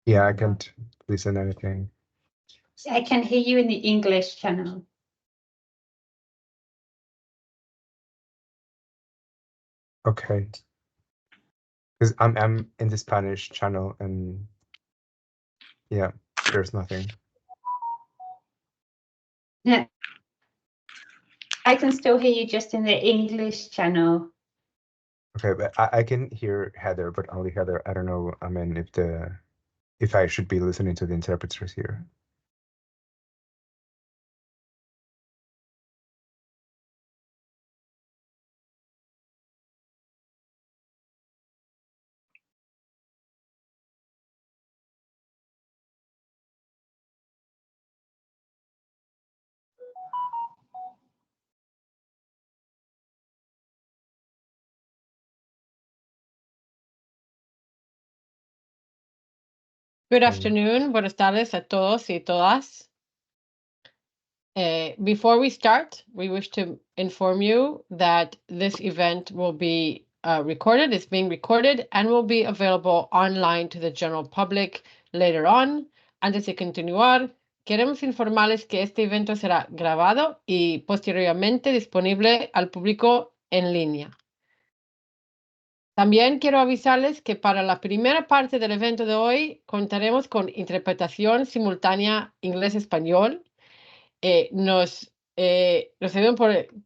Yeah, I can't listen anything. I can hear you in the English channel. Okay. Because I'm in the Spanish channel and yeah, there's nothing. Yeah. I can still hear you just in the English channel. Okay, but I can hear Heather, but only Heather. I don't know, I mean, if I should be listening to the interpreters here. Good afternoon. Buenas tardes a todos y todas. Before we start, we wish to inform you that this event will be recorded. It's being recorded and will be available online to the general public later on. Antes de continuar, queremos informarles que este evento será grabado y posteriormente disponible al público en línea. También quiero avisarles que para la primera parte del evento de hoy contaremos con interpretación simultánea inglés-español. Nos ayuden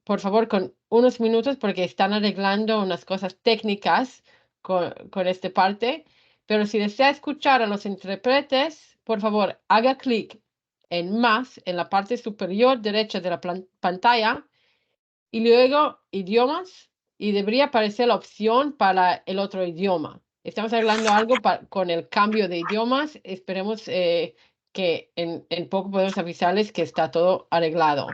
por favor con unos minutos porque están arreglando unas cosas técnicas con esta parte. Pero si desea escuchar a los intérpretes, por favor haga clic en más en la parte superior derecha de la pantalla y luego idiomas y debería aparecer la opción para el otro idioma. Estamos arreglando algo con el cambio de idiomas. Esperemos que en poco podemos avisarles que está todo arreglado.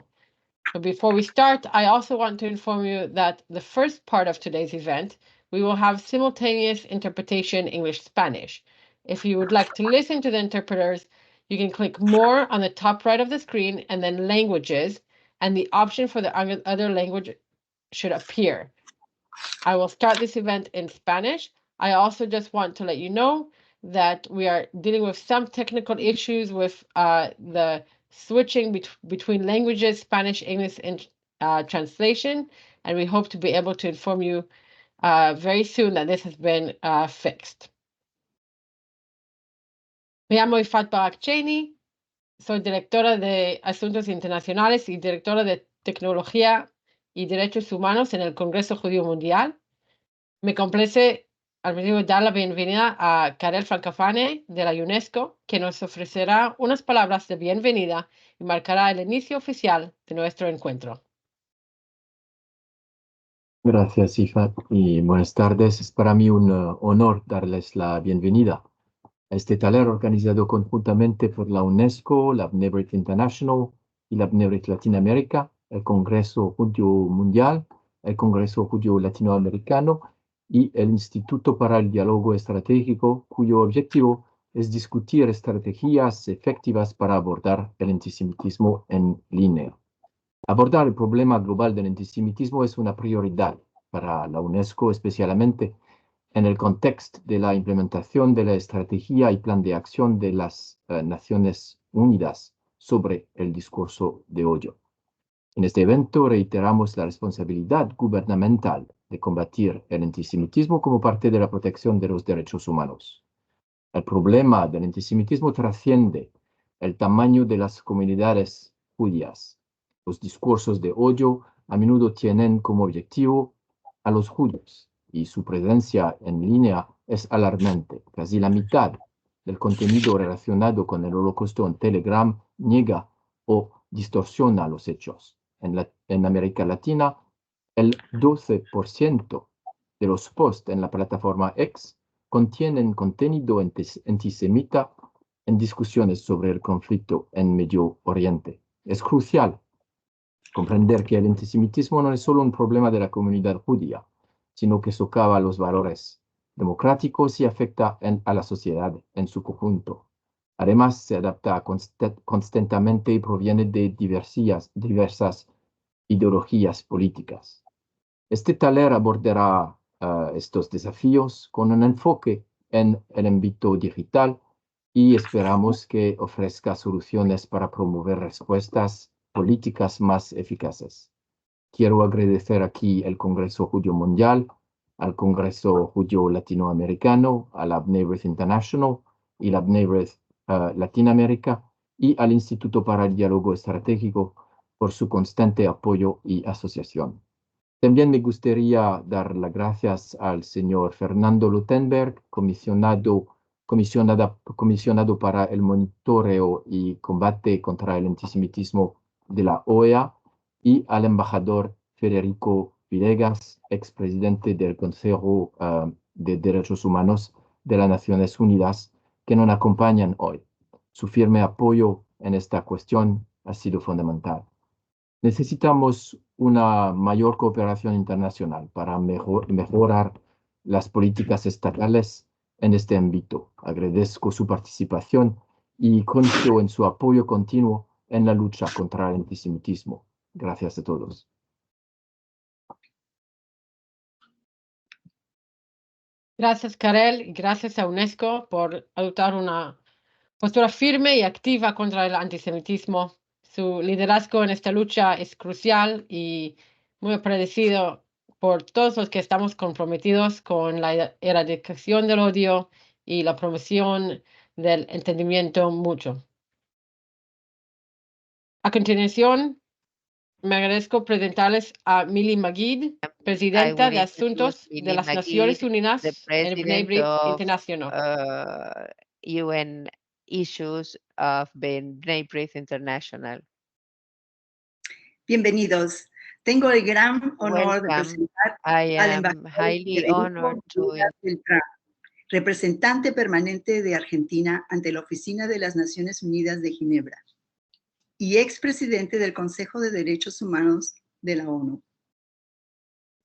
But before we start, I also want to inform you that the first part of today's event, we will have simultaneous interpretation English-Spanish. If you would like to listen to the interpreters, you can click more on the top right of the screen and then languages, and the option for the other language should appear. I will start this event in Spanish. I also just want to let you know that we are dealing with some technical issues with the switching between languages, Spanish, English, and translation, and we hope to be able to inform you very soon that this has been fixed. Me llamo Ifat Barakcheni, soy directora de Asuntos Internacionales y directora de Tecnología y Derechos Humanos en el Congreso Judío Mundial. Me complace al mismo dar la bienvenida a Karel Francofane de la UNESCO, que nos ofrecerá unas palabras de bienvenida y marcará el inicio oficial de nuestro encuentro. Gracias, Ifat, y buenas tardes. Es para mí un honor darles la bienvenida a este taller organizado conjuntamente por la UNESCO, la Bnei International y la Bnei Latinoamérica, el Congreso Judío Mundial, el Congreso Judío Latinoamericano y el Instituto para el Diálogo Estratégico, cuyo objetivo es discutir estrategias efectivas para abordar el antisemitismo en línea. Abordar el problema global del antisemitismo es una prioridad para la UNESCO, especialmente en el contexto de la implementación de la estrategia y plan de acción de las Naciones Unidas sobre el discurso de odio. En este evento reiteramos la responsabilidad gubernamental de combatir el antisemitismo como parte de la protección de los derechos humanos. El problema del antisemitismo trasciende el tamaño de las comunidades judías. Los discursos de odio a menudo tienen como objetivo a los judíos y su presencia en línea es alarmante. Casi la mitad del contenido relacionado con el Holocausto en Telegram niega o distorsiona los hechos. En América Latina, el 12% de los posts en la plataforma X contienen contenido antisemita en discusiones sobre el conflicto en Medio Oriente. Es crucial comprender que el antisemitismo no es solo un problema de la comunidad judía, sino que socava los valores democráticos y afecta a la sociedad en su conjunto. Además, se adapta constantemente y proviene de diversas ideologías políticas. Este taller abordará estos desafíos con un enfoque en el ámbito digital y esperamos que ofrezca soluciones para promover respuestas políticas más eficaces. Quiero agradecer aquí al Congreso Judío Mundial, al Congreso Judío Latinoamericano, a la B'nai B'rith International y la B'nai B'rith Latinoamérica y al Instituto para el Diálogo Estratégico por su constante apoyo y asociación. También me gustaría dar las gracias al señor Fernando Lutenberg, comisionado para el monitoreo y combate contra el antisemitismo de la OEA, y al embajador Federico Villegas, expresidente del Consejo de Derechos Humanos de las Naciones Unidas, que nos acompañan hoy. Su firme apoyo en esta cuestión ha sido fundamental. Necesitamos una mayor cooperación internacional para mejorar las políticas estatales en este ámbito. Agradezco su participación y confío en su apoyo continuo en la lucha contra el antisemitismo. Gracias a todos. Gracias, Karel, y gracias a UNESCO por adoptar una postura firme y activa contra el antisemitismo. Su liderazgo en esta lucha es crucial y muy agradecido por todos los que estamos comprometidos con la erradicación del odio y la promoción del entendimiento mutuo. A continuación, me agradezco presentarles a Mili Magid, presidenta de Asuntos de las Naciones Unidas en el B'nai B'rith International. UN issues of B'nai B'rith International. Bienvenidos. Tengo el gran honor de Welcome. presentar I al am embajador highly Federico honored to Villegas Beltrán, representante permanente de Argentina ante la Oficina de las Naciones Unidas de Ginebra y expresidente del Consejo de Derechos Humanos de la ONU.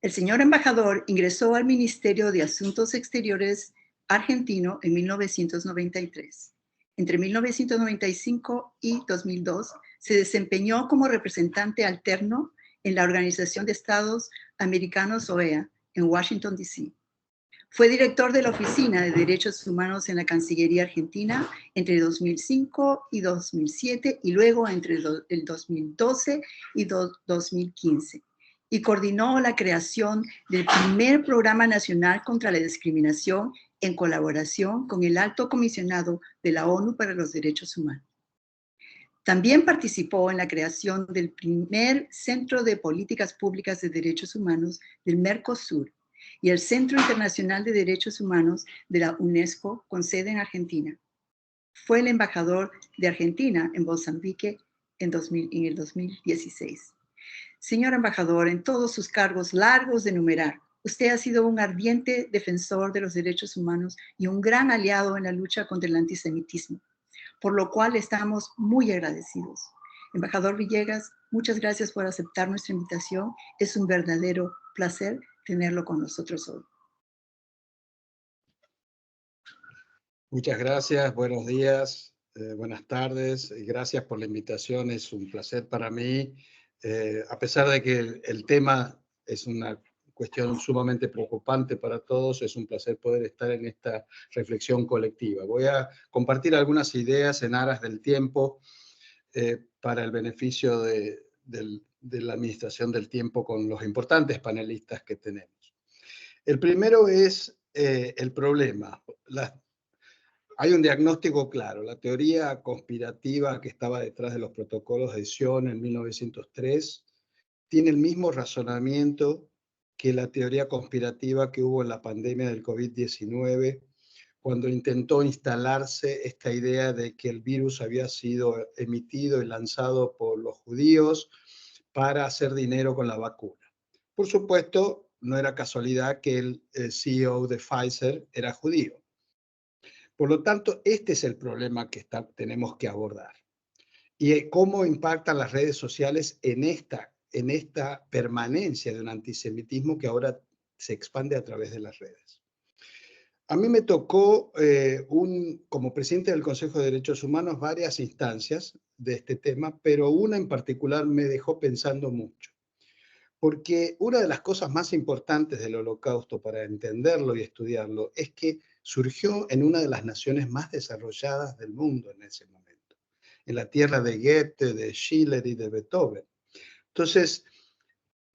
El señor embajador ingresó al Ministerio de Asuntos Exteriores argentino en 1993. Entre 1995 y 2002 se desempeñó como representante alterno en la Organización de Estados Americanos, OEA, en Washington, D.C. Fue director de la Oficina de Derechos Humanos en la Cancillería Argentina entre 2005 y 2007 y luego entre el 2012 y 2015. Y coordinó la creación del primer Programa Nacional contra la Discriminación en colaboración con el Alto Comisionado de la ONU para los Derechos Humanos. También participó en la creación del primer Centro de Políticas Públicas de Derechos Humanos del Mercosur y el Centro Internacional de Derechos Humanos de la UNESCO con sede en Argentina. Fue el embajador de Argentina en Mozambique en el 2016. Señor embajador, en todos sus cargos largos de enumerar, usted ha sido un ardiente defensor de los derechos humanos y un gran aliado en la lucha contra el antisemitismo, por lo cual estamos muy agradecidos. Embajador Villegas, muchas gracias por aceptar nuestra invitación. Es un verdadero placer tenerlo con nosotros hoy. Muchas gracias, buenos días, buenas tardes, y gracias por la invitación, es un placer para mí, a pesar de que el tema es una cuestión sumamente preocupante para todos, es un placer poder estar en esta reflexión colectiva. Voy a compartir algunas ideas en aras del tiempo para el beneficio de la administración del tiempo con los importantes panelistas que tenemos. El primero es el problema. Hay un diagnóstico claro. La teoría conspirativa que estaba detrás de los protocolos de Sion en 1903 tiene el mismo razonamiento que la teoría conspirativa que hubo en la pandemia del COVID-19, cuando intentó instalarse esta idea de que el virus había sido emitido y lanzado por los judíos para hacer dinero con la vacuna. Por supuesto, no era casualidad que el CEO de Pfizer era judío. Por lo tanto, este es el problema que tenemos que abordar. Y cómo impactan las redes sociales en esta permanencia de un antisemitismo que ahora se expande a través de las redes. A mí me tocó, como presidente del Consejo de Derechos Humanos, varias instancias de este tema, pero una en particular me dejó pensando mucho. Porque una de las cosas más importantes del Holocausto para entenderlo y estudiarlo es que surgió en una de las naciones más desarrolladas del mundo en ese momento, en la tierra de Goethe, de Schiller y de Beethoven. Entonces,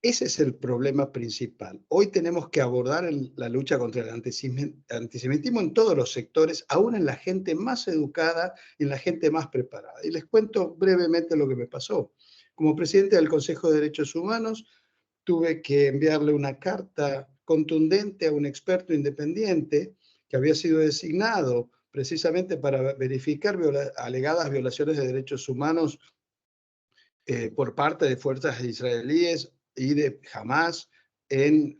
ese es el problema principal. Hoy tenemos que abordar la lucha contra el antisemitismo en todos los sectores, aún en la gente más educada, en la gente más preparada. Y les cuento brevemente lo que me pasó. Como presidente del Consejo de Derechos Humanos, tuve que enviarle una carta contundente a un experto independiente que había sido designado precisamente para verificar alegadas violaciones de derechos humanos por parte de fuerzas israelíes y de Hamas en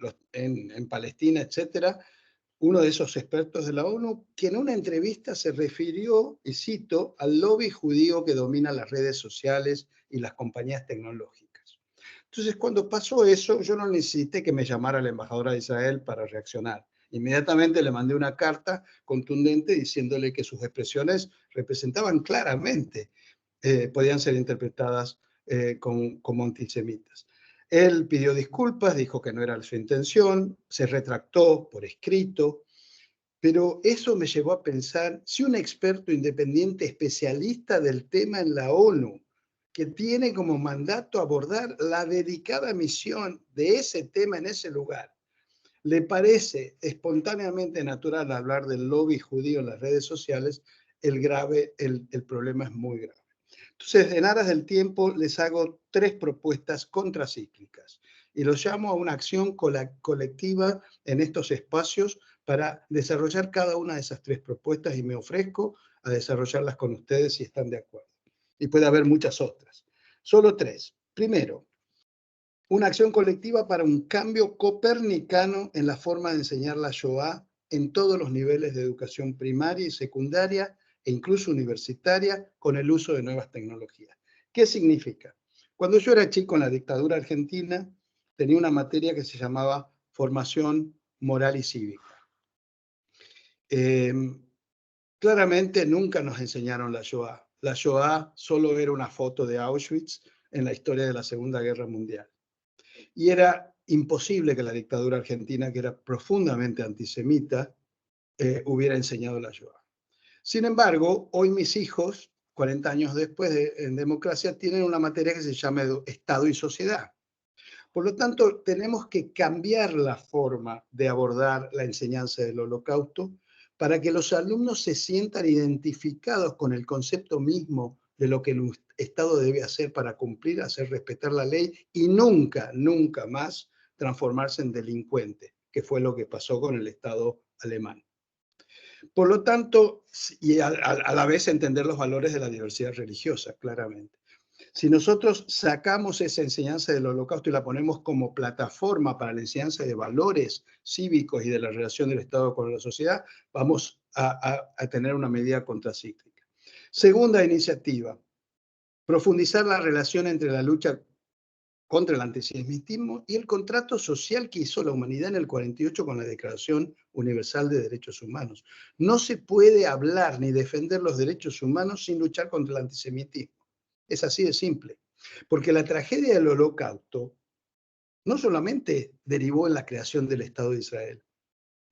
Palestina, etcétera. Uno de esos expertos de la ONU, que en una entrevista se refirió, y cito, al lobby judío que domina las redes sociales y las compañías tecnológicas. Entonces, cuando pasó eso, yo no necesité que me llamara la embajadora de Israel para reaccionar. Inmediatamente le mandé una carta contundente diciéndole que sus expresiones representaban claramente, podían ser interpretadas como antisemitas. Él pidió disculpas, dijo que no era su intención, se retractó por escrito, pero eso me llevó a pensar, si un experto independiente especialista del tema en la ONU, que tiene como mandato abordar la dedicada misión de ese tema en ese lugar, le parece espontáneamente natural hablar del lobby judío en las redes sociales, el problema es muy grave. Entonces, en aras del tiempo, les hago 3 propuestas contracíclicas y los llamo a una acción colectiva en estos espacios para desarrollar cada una de esas 3 propuestas y me ofrezco a desarrollarlas con ustedes si están de acuerdo. Y puede haber muchas otras. Solo 3. Primero, una acción colectiva para un cambio copernicano en la forma de enseñar la Shoah en todos los niveles de educación primaria y secundaria e incluso universitaria con el uso de nuevas tecnologías. ¿Qué significa? Cuando yo era chico en la dictadura argentina, tenía una materia que se llamaba formación moral y cívica. Claramente nunca nos enseñaron la Shoah. La Shoah solo era una foto de Auschwitz en la historia de la Segunda Guerra Mundial. Y era imposible que la dictadura argentina, que era profundamente antisemita, hubiera enseñado la Shoah. Sin embargo, hoy mis hijos, 40 años después en democracia, tienen una materia que se llama Estado y Sociedad. Por lo tanto, tenemos que cambiar la forma de abordar la enseñanza del Holocausto para que los alumnos se sientan identificados con el concepto mismo de lo que el Estado debe hacer para cumplir, hacer respetar la ley y nunca, nunca más transformarse en delincuente, que fue lo que pasó con el Estado alemán. Por lo tanto, y a la vez entender los valores de la diversidad religiosa, claramente. Si nosotros sacamos esa enseñanza del Holocausto y la ponemos como plataforma para la enseñanza de valores cívicos y de la relación del Estado con la sociedad, vamos a tener una medida contracíclica. Segunda iniciativa, profundizar la relación entre la lucha contra el antisemitismo y el contrato social que hizo la humanidad en el 48 con la Declaración Universal de Derechos Humanos. No se puede hablar ni defender los derechos humanos sin luchar contra el antisemitismo. Es así de simple. Porque la tragedia del Holocausto no solamente derivó en la creación del Estado de Israel.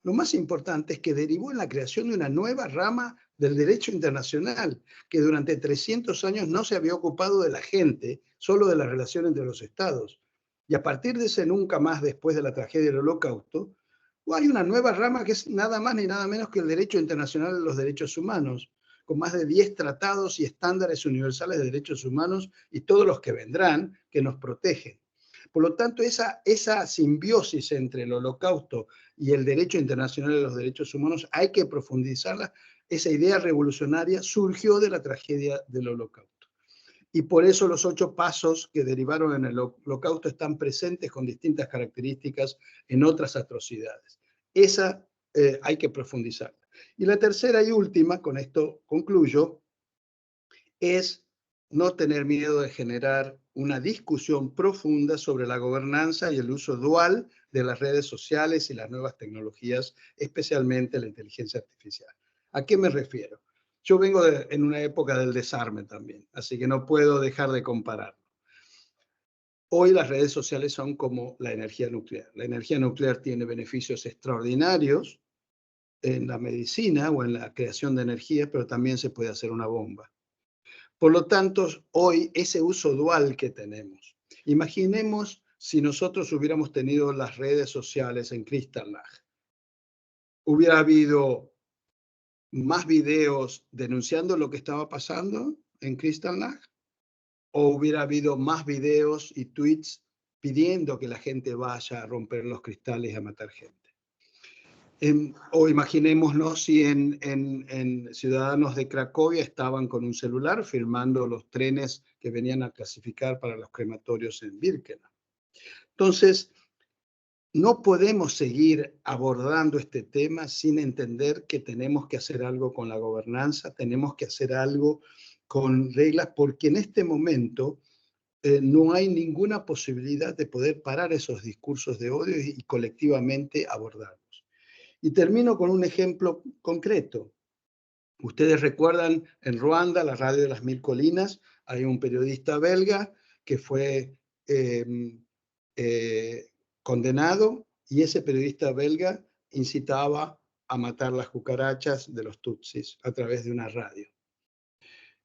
Lo más importante es que derivó en la creación de una nueva rama del derecho internacional, que durante 300 años no se había ocupado de la gente, solo de la relación entre los estados. Y a partir de ese nunca más, después de la tragedia del Holocausto, hay una nueva rama que es nada más ni nada menos que el derecho internacional de los derechos humanos, con más de 10 tratados y estándares universales de derechos humanos y todos los que vendrán que nos protegen. Por lo tanto, esa simbiosis entre el Holocausto y el derecho internacional de los derechos humanos hay que profundizarla. Esa idea revolucionaria surgió de la tragedia del Holocausto. Y por eso los 8 pasos que derivaron en el Holocausto están presentes con distintas características en otras atrocidades. Esa hay que profundizarla. Y la tercera y última, con esto concluyo, es no tener miedo de generar una discusión profunda sobre la gobernanza y el uso dual de las redes sociales y las nuevas tecnologías, especialmente la inteligencia artificial. ¿A qué me refiero? Yo vengo en una época del desarme también, así que no puedo dejar de compararlo. Hoy las redes sociales son como la energía nuclear. La energía nuclear tiene beneficios extraordinarios en la medicina o en la creación de energía, pero también se puede hacer una bomba. Por lo tanto, hoy ese uso dual que tenemos, imaginemos si nosotros hubiéramos tenido las redes sociales en Kristallnacht, hubiera habido más videos denunciando lo que estaba pasando en Kristallnacht, o hubiera habido más videos y tweets pidiendo que la gente vaya a romper los cristales y a matar gente. O imaginémonos si en Ciudadanos de Cracovia estaban con un celular filmando los trenes que venían a clasificar para los crematorios en Birkenau. Entonces, no podemos seguir abordando este tema sin entender que tenemos que hacer algo con la gobernanza, tenemos que hacer algo con reglas, porque en este momento no hay ninguna posibilidad de poder parar esos discursos de odio y colectivamente abordarlos. Y termino con un ejemplo concreto. Ustedes recuerdan en Ruanda, la radio de las Mil Colinas, hay un periodista belga que fue condenado, y ese periodista belga incitaba a matar las cucarachas de los tutsis a través de una radio.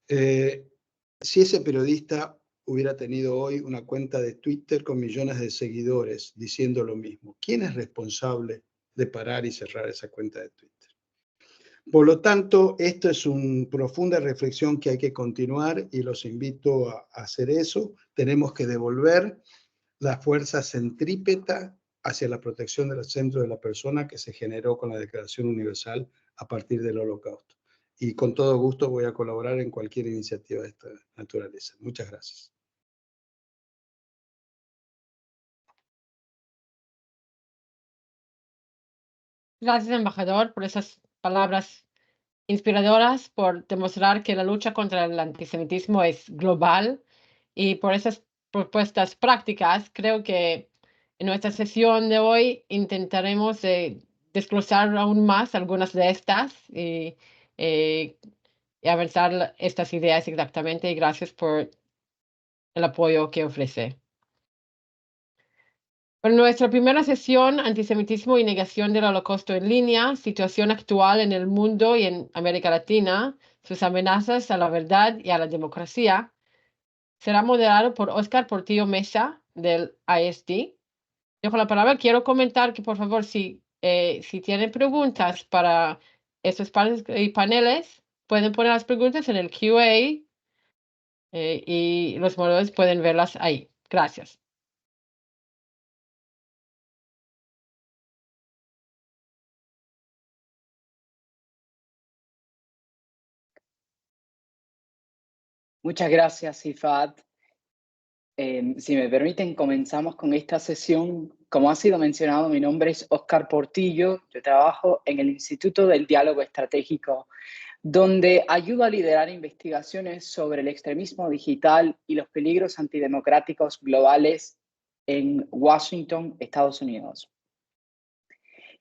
Si ese periodista hubiera tenido hoy una cuenta de Twitter con millones de seguidores diciendo lo mismo, ¿quién es responsable de parar y cerrar esa cuenta de Twitter? Por lo tanto, esto es una profunda reflexión que hay que continuar y los invito a hacer eso. Tenemos que devolver la fuerza centrípeta hacia la protección del centro de la persona que se generó con la Declaración Universal a partir del Holocausto. Y con todo gusto voy a colaborar en cualquier iniciativa de esta naturaleza. Muchas gracias. Gracias, embajador, por esas palabras inspiradoras, por demostrar que la lucha contra el antisemitismo es global y por esas propuestas prácticas. Creo que en nuestra sesión de hoy intentaremos desglosar aún más algunas de estas y avanzar estas ideas exactamente. Y gracias por el apoyo que ofrece. En nuestra primera sesión, antisemitismo y negación del Holocausto en línea, situación actual en el mundo y en América Latina, sus amenazas a la verdad y a la democracia, será moderado por Óscar Portillo Mesa del ISD. Dejo la palabra. Quiero comentar que, por favor, si tienen preguntas para estos paneles, pueden poner las preguntas en el QA y los moderadores pueden verlas ahí. Gracias. Muchas gracias, Ifat. Si me permiten, comenzamos con esta sesión. Como ha sido mencionado, mi nombre es Óscar Portillo. Yo trabajo en el Instituto del Diálogo Estratégico, donde ayudo a liderar investigaciones sobre el extremismo digital y los peligros antidemocráticos globales en Washington, Estados Unidos.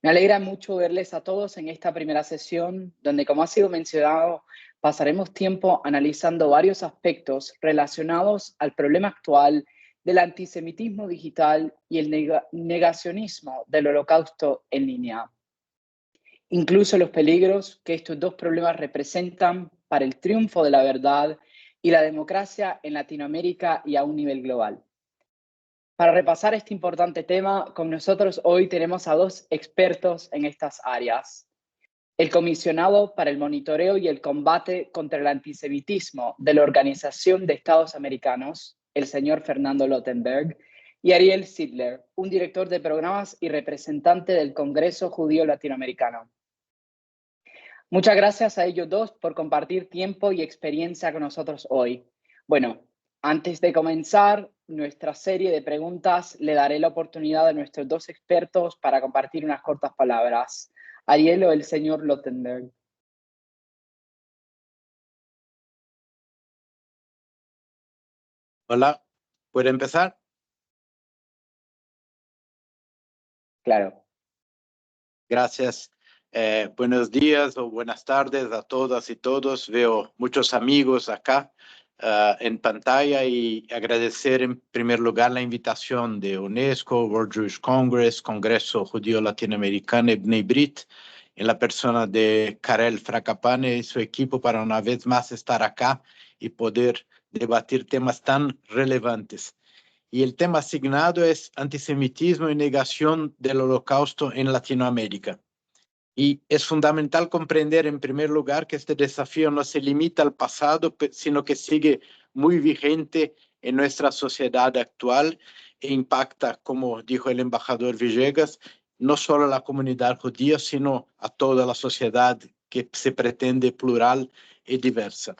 Me alegra mucho verles a todos en esta primera sesión, donde, como ha sido mencionado, pasaremos tiempo analizando varios aspectos relacionados al problema actual del antisemitismo digital y el negacionismo del Holocausto en línea. Incluso los peligros que estos dos problemas representan para el triunfo de la verdad y la democracia en Latinoamérica y a un nivel global. Para repasar este importante tema, con nosotros hoy tenemos a dos expertos en estas áreas. El comisionado para el monitoreo y el combate contra el antisemitismo de la Organización de Estados Americanos, el señor Fernando Lottenberg, y Ariel Sidler, un director de programas y representante del Congreso Judío Latinoamericano. Muchas gracias a ellos dos por compartir tiempo y experiencia con nosotros hoy. Bueno, antes de comenzar nuestra serie de preguntas, le daré la oportunidad a nuestros dos expertos para compartir unas cortas palabras. Ariel o el señor Lottenberg. Hola, ¿puedo empezar? Claro. Gracias. Buenos días o buenas tardes a todas y todos. Veo muchos amigos acá en pantalla y agradecer en primer lugar la invitación de UNESCO, World Jewish Congress, Congreso Judío Latinoamericano y Bnei Brit en la persona de Karel Fracapane y su equipo para una vez más estar acá y poder debatir temas tan relevantes. Y el tema asignado es antisemitismo y negación del Holocausto en Latinoamérica. Y es fundamental comprender, en primer lugar, que este desafío no se limita al pasado, sino que sigue muy vigente en nuestra sociedad actual e impacta, como dijo el embajador Villegas, no solo a la comunidad judía, sino a toda la sociedad que se pretende plural y diversa.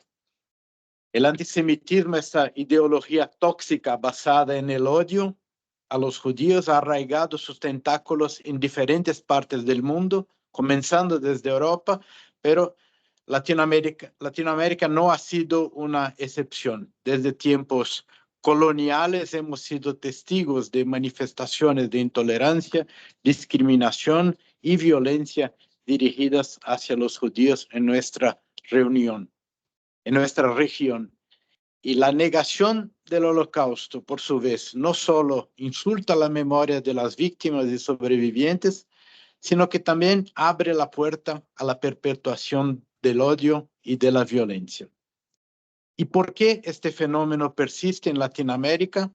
El antisemitismo, esta ideología tóxica basada en el odio a los judíos, ha arraigado sus tentáculos en diferentes partes del mundo, comenzando desde Europa, pero Latinoamérica no ha sido una excepción. Desde tiempos coloniales hemos sido testigos de manifestaciones de intolerancia, discriminación y violencia dirigidas hacia los judíos en nuestra región. Y la negación del Holocausto, por su vez, no solo insulta la memoria de las víctimas y sobrevivientes, sino que también abre la puerta a la perpetuación del odio y de la violencia. ¿Y por qué este fenómeno persiste en Latinoamérica?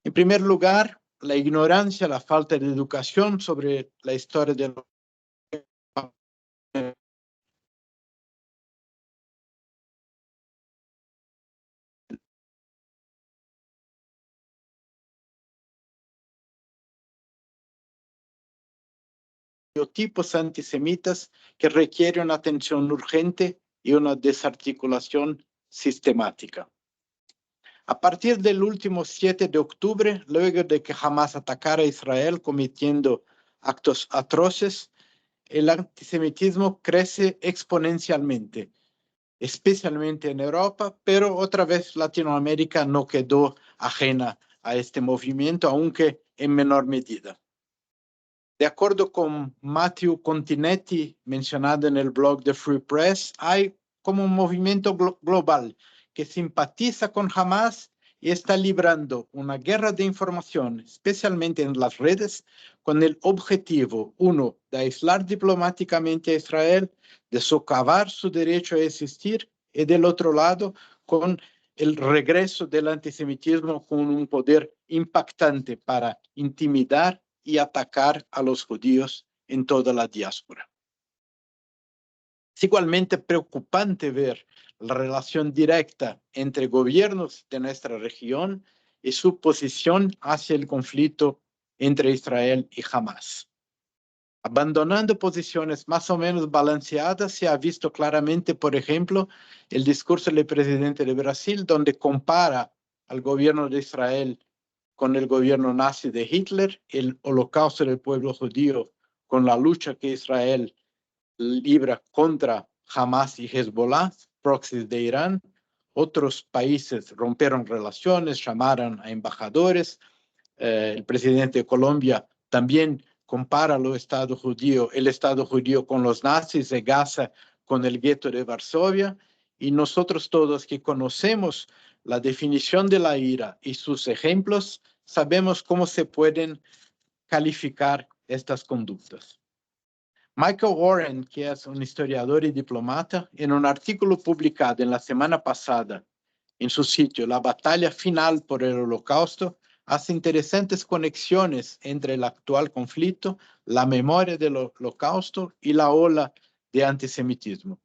En primer lugar, la ignorancia, la falta de educación sobre la historia del estereotipos antisemitas que requieren una atención urgente y una desarticulación sistemática. A partir del último 7 de octubre, luego de que Hamas atacara a Israel cometiendo actos atroces, el antisemitismo crece exponencialmente, especialmente en Europa, pero otra vez Latinoamérica no quedó ajena a este movimiento, aunque en menor medida. De acuerdo con Matthew Continetti, mencionado en el blog de Free Press, hay como un movimiento global que simpatiza con Hamas y está librando una guerra de información, especialmente en las redes, con el objetivo, uno, de aislar diplomáticamente a Israel, de socavar su derecho a existir, y del otro lado, con el regreso del antisemitismo con un poder impactante para intimidar y atacar a los judíos en toda la diáspora. Es igualmente preocupante ver la relación directa entre gobiernos de nuestra región y su posición hacia el conflicto entre Israel y Hamas. Abandonando posiciones más o menos balanceadas, se ha visto claramente, por ejemplo, el discurso del presidente de Brasil, donde compara al gobierno de Israel con el gobierno nazi de Hitler, el holocausto del pueblo judío con la lucha que Israel libra contra Hamas y Hezbollah, proxies de Irán. Otros países rompieron relaciones, llamaron a embajadores. El presidente de Colombia también compara el Estado judío con los nazis de Gaza, con el gueto de Varsovia, y nosotros todos que conocemos la definición de la ira y sus ejemplos, sabemos cómo se pueden calificar estas conductas. Michael Warren, que es un historiador y diplomata, en un artículo publicado en la semana pasada en su sitio La batalla final por el Holocausto, hace interesantes conexiones entre el actual conflicto, la memoria del Holocausto y la ola de antisemitismo.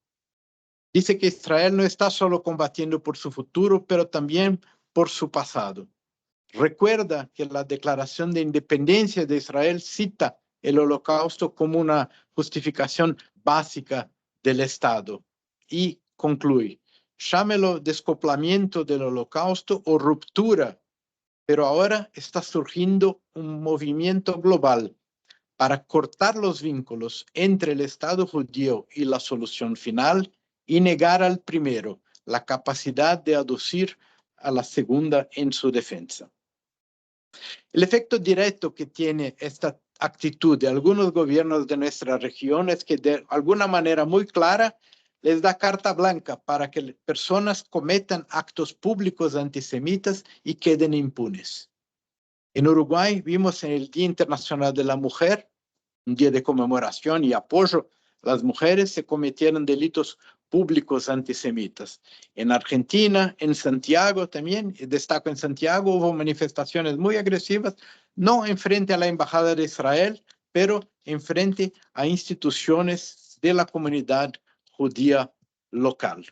Dice que Israel no está solo combatiendo por su futuro, pero también por su pasado. Recuerda que la Declaración de Independencia de Israel cita el Holocausto como una justificación básica del Estado y concluye, llámelo descoplamiento del Holocausto o ruptura, pero ahora está surgiendo un movimiento global para cortar los vínculos entre el Estado judío y la solución final y negar al primero la capacidad de aducir a la segunda en su defensa. El efecto directo que tiene esta actitud de algunos gobiernos de nuestra región es que de alguna manera muy clara les da carta blanca para que personas cometan actos públicos antisemitas y queden impunes. En Uruguay vimos en el Día Internacional de la Mujer un día de conmemoración y apoyo a las mujeres, se cometieron delitos públicos antisemitas. En Argentina, en Santiago también, destaco en Santiago, hubo manifestaciones muy agresivas, no en frente a la Embajada de Israel, pero en frente a instituciones de la comunidad judía local.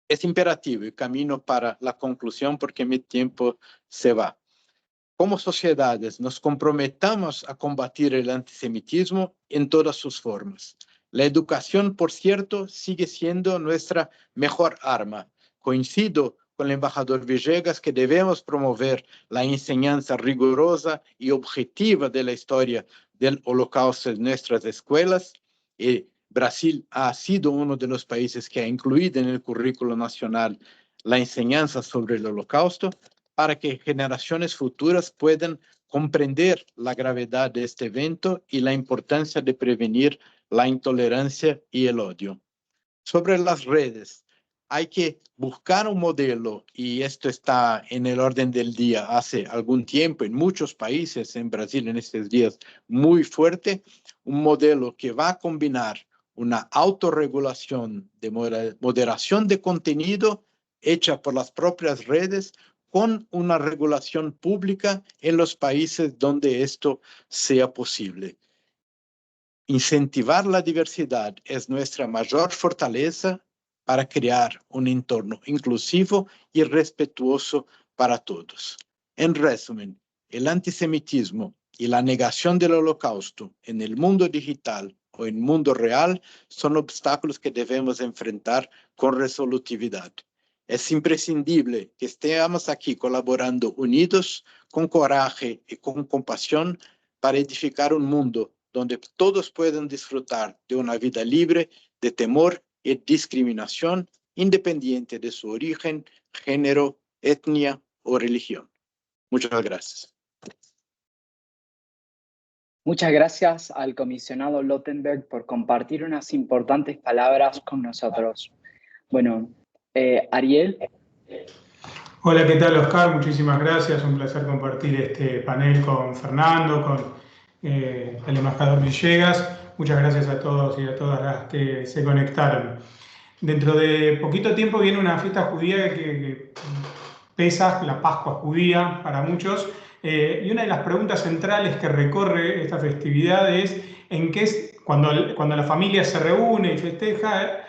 Es imperativo y camino para la conclusión porque mi tiempo se va. Como sociedades nos comprometamos a combatir el antisemitismo en todas sus formas. La educación, por cierto, sigue siendo nuestra mejor arma. Coincido con el embajador Villegas que debemos promover la enseñanza rigurosa y objetiva de la historia del Holocausto en nuestras escuelas. Brasil ha sido uno de los países que ha incluido en el currículo nacional la enseñanza sobre el Holocausto, para que generaciones futuras puedan comprender la gravedad de este evento y la importancia de prevenir la intolerancia y el odio. Sobre las redes, hay que buscar un modelo, y esto está en el orden del día hace algún tiempo en muchos países, en Brasil en estos días muy fuerte, un modelo que va a combinar una autorregulación de moderación de contenido hecha por las propias redes con una regulación pública en los países donde esto sea posible. Incentivar la diversidad es nuestra mayor fortaleza para crear un entorno inclusivo y respetuoso para todos. En resumen, el antisemitismo y la negación del Holocausto en el mundo digital o en el mundo real son obstáculos que debemos enfrentar con resolutividad. Es imprescindible que estemos aquí colaborando unidos, con coraje y con compasión para edificar un mundo donde todos puedan disfrutar de una vida libre de temor y discriminación, independiente de su origen, género, etnia o religión. Muchas gracias. Muchas gracias al comisionado Lottenberg por compartir unas importantes palabras con nosotros. Bueno, Ariel. Hola, ¿qué tal, Oscar? Muchísimas gracias. Un placer compartir este panel con Fernando, con el embajador Villegas. Muchas gracias a todos y a todas las que se conectaron. Dentro de poquito tiempo viene una fiesta judía que Pesaj, la Pascua judía para muchos, y una de las preguntas centrales que recorre esta festividad es en qué es, cuando la familia se reúne y festeja,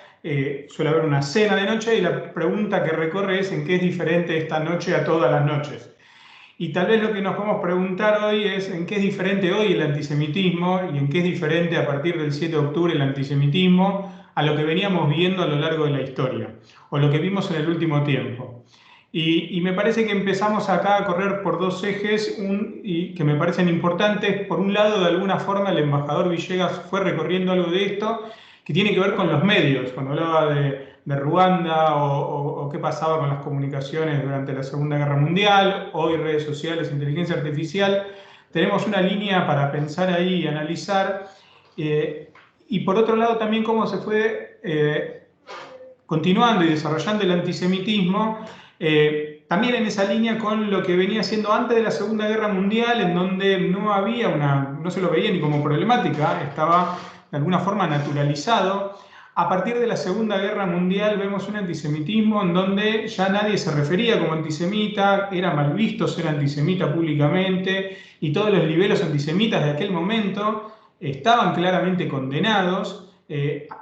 suele haber una cena de noche, y la pregunta que recorre es en qué es diferente esta noche a todas las noches. Y tal vez lo que nos podemos preguntar hoy es en qué es diferente hoy el antisemitismo y en qué es diferente a partir del 7 de octubre el antisemitismo a lo que veníamos viendo a lo largo de la historia o lo que vimos en el último tiempo. Y me parece que empezamos acá a correr por dos ejes y que me parecen importantes. Por un lado, de alguna forma, el embajador Villegas fue recorriendo algo de esto que tiene que ver con los medios, cuando hablaba de Ruanda o qué pasaba con las comunicaciones durante la Segunda Guerra Mundial, hoy redes sociales, inteligencia artificial. Tenemos una línea para pensar ahí y analizar. Y por otro lado también cómo se fue continuando y desarrollando el antisemitismo, también en esa línea con lo que venía siendo antes de la Segunda Guerra Mundial, en donde no se lo veía ni como problemática, estaba de alguna forma naturalizado. A partir de la Segunda Guerra Mundial vemos un antisemitismo en donde ya nadie se refería como antisemita, era mal visto ser antisemita públicamente, y todos los libelos antisemitas de aquel momento estaban claramente condenados.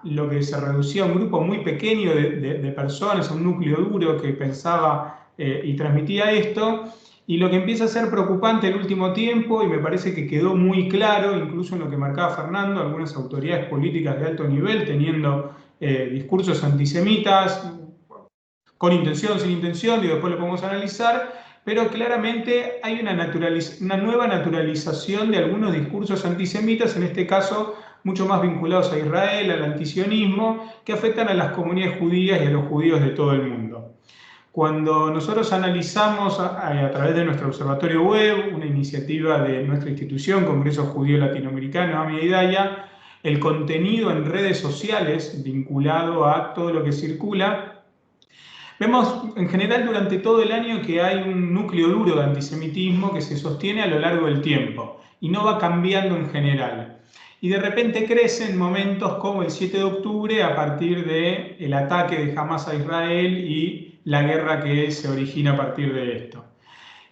Lo que se reducía a un grupo muy pequeño de personas, a un núcleo duro que pensaba y transmitía esto. Y lo que empieza a ser preocupante el último tiempo, y me parece que quedó muy claro, incluso en lo que marcaba Fernando, algunas autoridades políticas de alto nivel teniendo discursos antisemitas, con intención, sin intención, y después lo podemos analizar, pero claramente hay una nueva naturalización de algunos discursos antisemitas, en este caso mucho más vinculados a Israel, al antisionismo, que afectan a las comunidades judías y a los judíos de todo el mundo. Cuando nosotros analizamos a través de nuestro observatorio web, una iniciativa de nuestra institución, Congreso Judío Latinoamericano, AMIA Hidaya, el contenido en redes sociales vinculado a todo lo que circula, vemos en general durante todo el año que hay un núcleo duro de antisemitismo que se sostiene a lo largo del tiempo y no va cambiando en general. Y de repente crece en momentos como el 7 de octubre a partir del ataque de Hamas a Israel y la guerra que se origina a partir de esto.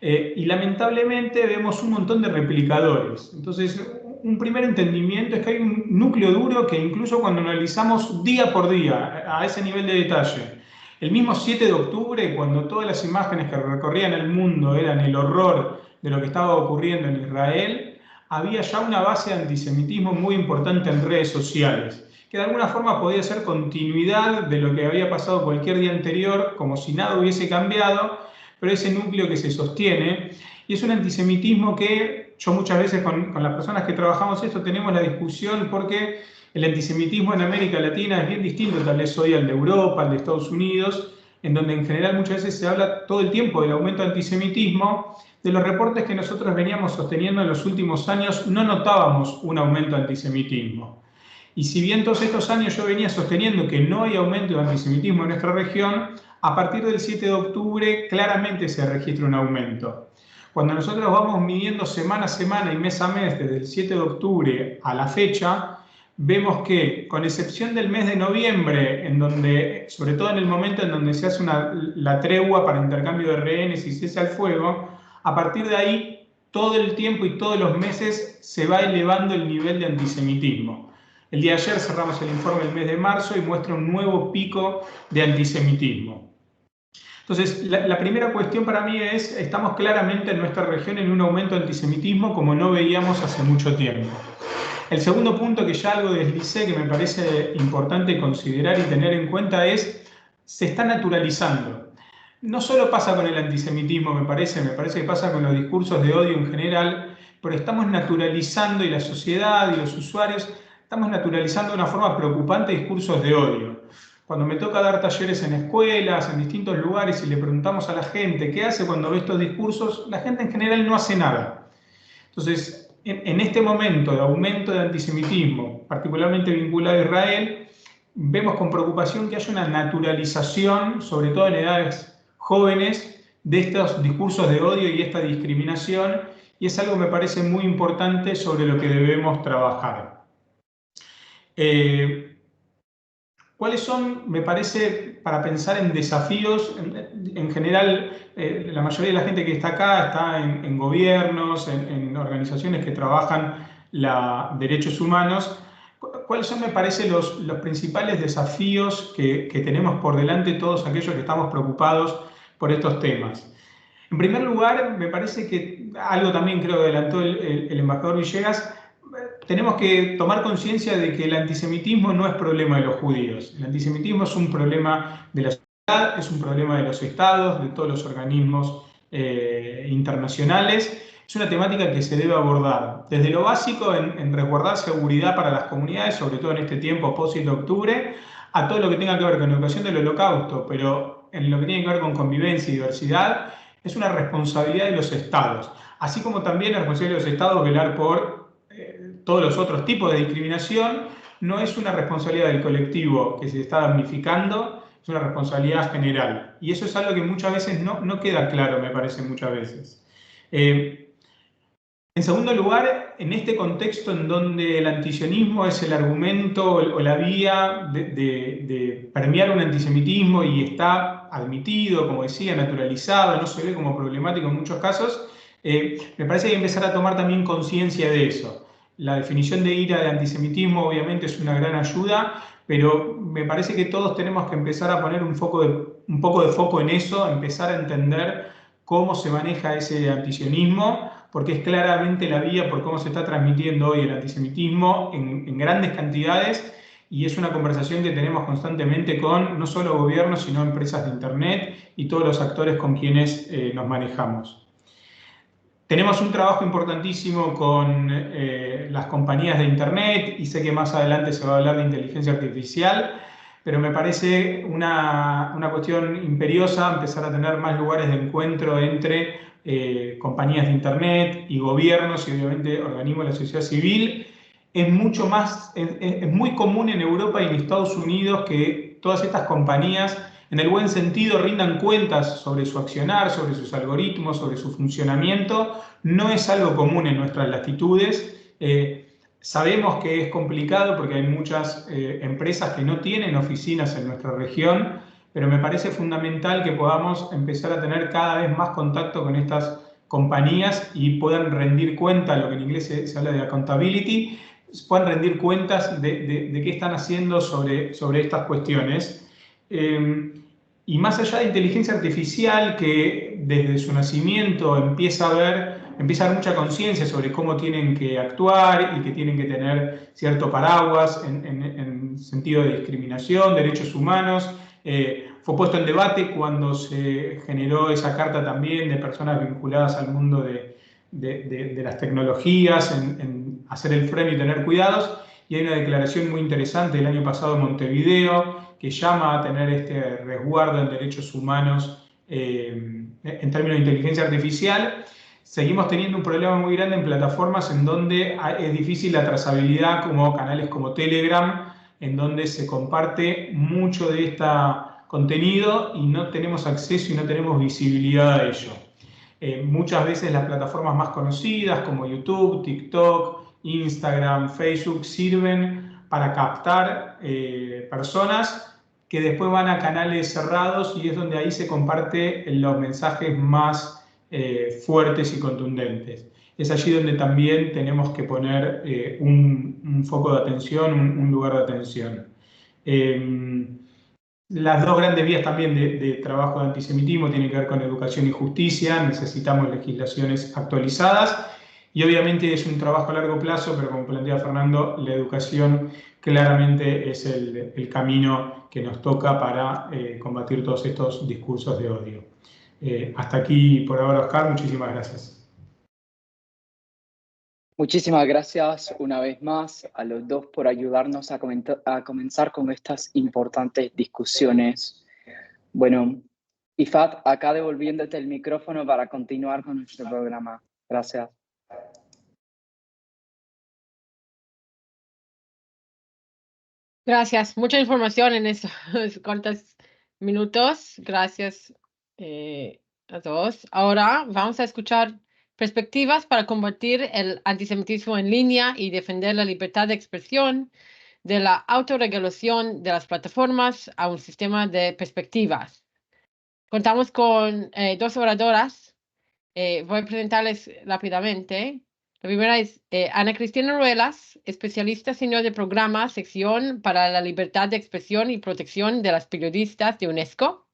Y lamentablemente vemos un montón de replicadores. Entonces, un primer entendimiento es que hay un núcleo duro que incluso cuando analizamos día por día, a ese nivel de detalle, el mismo 7 de octubre, cuando todas las imágenes que recorrían el mundo eran el horror de lo que estaba ocurriendo en Israel, había ya una base de antisemitismo muy importante en redes sociales, que de alguna forma podía ser continuidad de lo que había pasado cualquier día anterior, como si nada hubiese cambiado, pero ese núcleo que se sostiene, y es un antisemitismo que yo muchas veces con las personas que trabajamos esto tenemos la discusión porque el antisemitismo en América Latina es bien distinto tal vez hoy al de Europa, al de Estados Unidos, en donde en general muchas veces se habla todo el tiempo del aumento del antisemitismo. De los reportes que nosotros veníamos sosteniendo en los últimos años, no notábamos un aumento de antisemitismo. Y si bien todos estos años yo venía sosteniendo que no hay aumento de antisemitismo en nuestra región, a partir del 7 de octubre claramente se registra un aumento. Cuando nosotros vamos midiendo semana a semana y mes a mes desde el 7 de octubre a la fecha, vemos que, con excepción del mes de noviembre, en donde, sobre todo en el momento en donde se hace la tregua para intercambio de rehenes y cese al fuego, a partir de ahí, todo el tiempo y todos los meses se va elevando el nivel de antisemitismo. El día de ayer cerramos el informe del mes de marzo y muestra un nuevo pico de antisemitismo. Entonces, la primera cuestión para mí es, estamos claramente en nuestra región en un aumento de antisemitismo como no veíamos hace mucho tiempo. El segundo punto que ya algo deslicé, que me parece importante considerar y tener en cuenta es, se está naturalizando. No solo pasa con el antisemitismo, me parece que pasa con los discursos de odio en general, pero estamos naturalizando, y la sociedad y los usuarios, estamos naturalizando de una forma preocupante discursos de odio. Cuando me toca dar talleres en escuelas, en distintos lugares, y le preguntamos a la gente qué hace cuando ve estos discursos, la gente en general no hace nada. Entonces, en este momento de aumento de antisemitismo, particularmente vinculado a Israel, vemos con preocupación que haya una naturalización, sobre todo en edades jóvenes, de estos discursos de odio y esta discriminación, y es algo que me parece muy importante sobre lo que debemos trabajar. ¿Cuáles son, me parece, para pensar en desafíos? En general, la mayoría de la gente que está acá está en gobiernos, en organizaciones que trabajan derechos humanos. ¿Cuáles son, me parece, los principales desafíos que tenemos por delante todos aquellos que estamos preocupados por estos temas? En primer lugar, me parece que algo también creo que adelantó el embajador Villegas, tenemos que tomar conciencia de que el antisemitismo no es problema de los judíos. El antisemitismo es un problema de la sociedad, es un problema de los estados, de todos los organismos internacionales. Es una temática que se debe abordar desde lo básico en resguardar seguridad para las comunidades, sobre todo en este tiempo post-7 de octubre, a todo lo que tenga que ver con educación del holocausto, pero en lo que tiene que ver con convivencia y diversidad, es una responsabilidad de los estados. Así como también es responsabilidad de los estados velar por todos los otros tipos de discriminación, no es una responsabilidad del colectivo que se está damnificando, es una responsabilidad general. Y eso es algo que muchas veces no queda claro, me parece, muchas veces. En segundo lugar, en este contexto en donde el antisionismo es el argumento o la vía de permear un antisemitismo y está admitido, como decía, naturalizado, no se ve como problemático en muchos casos, me parece que hay que empezar a tomar también conciencia de eso. La definición de ira de antisemitismo obviamente es una gran ayuda, pero me parece que todos tenemos que empezar a poner un poco de foco en eso, empezar a entender cómo se maneja ese antisionismo, porque es claramente la vía por cómo se está transmitiendo hoy el antisemitismo en grandes cantidades, y es una conversación que tenemos constantemente con no solo gobiernos, sino empresas de Internet y todos los actores con quienes nos manejamos. Tenemos un trabajo importantísimo con las compañías de Internet, y sé que más adelante se va a hablar de inteligencia artificial, pero me parece una cuestión imperiosa empezar a tener más lugares de encuentro entre compañías de Internet y gobiernos y obviamente organismos de la sociedad civil. Es muy común en Europa y en Estados Unidos que todas estas compañías en el buen sentido, rindan cuentas sobre su accionar, sobre sus algoritmos, sobre su funcionamiento, no es algo común en nuestras latitudes. Sabemos que es complicado porque hay muchas empresas que no tienen oficinas en nuestra región, pero me parece fundamental que podamos empezar a tener cada vez más contacto con estas compañías y puedan rendir cuenta, lo que en inglés se habla de accountability, puedan rendir cuentas de qué están haciendo sobre estas cuestiones. Y más allá de inteligencia artificial, que desde su nacimiento empieza a haber mucha conciencia sobre cómo tienen que actuar y que tienen que tener cierto paraguas en sentido de discriminación, derechos humanos. Fue puesto en debate cuando se generó esa carta también de personas vinculadas al mundo de las tecnologías, en hacer el freno y tener cuidados. Y hay una declaración muy interesante del año pasado en Montevideo que llama a tener este resguardo en derechos humanos en términos de inteligencia artificial. Seguimos teniendo un problema muy grande en plataformas en donde es difícil la trazabilidad, como canales como Telegram, en donde se comparte mucho de este contenido y no tenemos acceso y no tenemos visibilidad a ello. Muchas veces las plataformas más conocidas como YouTube, TikTok, Instagram, Facebook sirven para captar personas que después van a canales cerrados y es donde ahí se comparten los mensajes más fuertes y contundentes. Es allí donde también tenemos que poner un foco de atención, un lugar de atención. Las dos grandes vías también de trabajo de antisemitismo tienen que ver con educación y justicia. Necesitamos legislaciones actualizadas y obviamente es un trabajo a largo plazo, pero como plantea Fernando, la educación claramente es el camino que nos toca para combatir todos estos discursos de odio. Hasta aquí por ahora, Oscar. Muchísimas gracias. Muchísimas gracias una vez más a los dos por ayudarnos a comenzar con estas importantes discusiones. Bueno, Ifat, acá devolviéndote el micrófono para continuar con nuestro programa. Gracias. Gracias. Mucha información en esos cortos minutos. Gracias a todos. Ahora vamos a escuchar perspectivas para combatir el antisemitismo en línea y defender la libertad de expresión, de la autorregulación de las plataformas a un sistema de perspectivas. Contamos con dos oradoras. Voy a presentarles rápidamente. La primera es Ana Cristina Ruelas, especialista senior de programa, sección para la libertad de expresión y protección de las periodistas de UNESCO.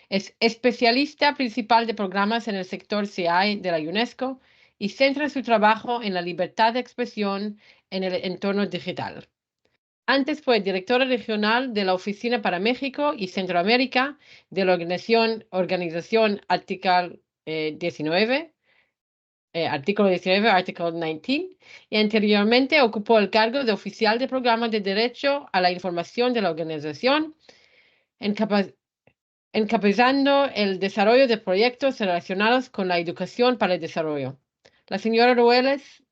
Es especialista principal de programas en el sector CI de la UNESCO y centra su trabajo en la libertad de expresión en el entorno digital. Antes fue directora regional de la Oficina para México y Centroamérica de la Organización Artículo 19, Artículo 19, y anteriormente ocupó el cargo de oficial de programa de Derecho a la Información de la organización, encabezando el desarrollo de proyectos relacionados con la educación para el desarrollo. La señora Ruelas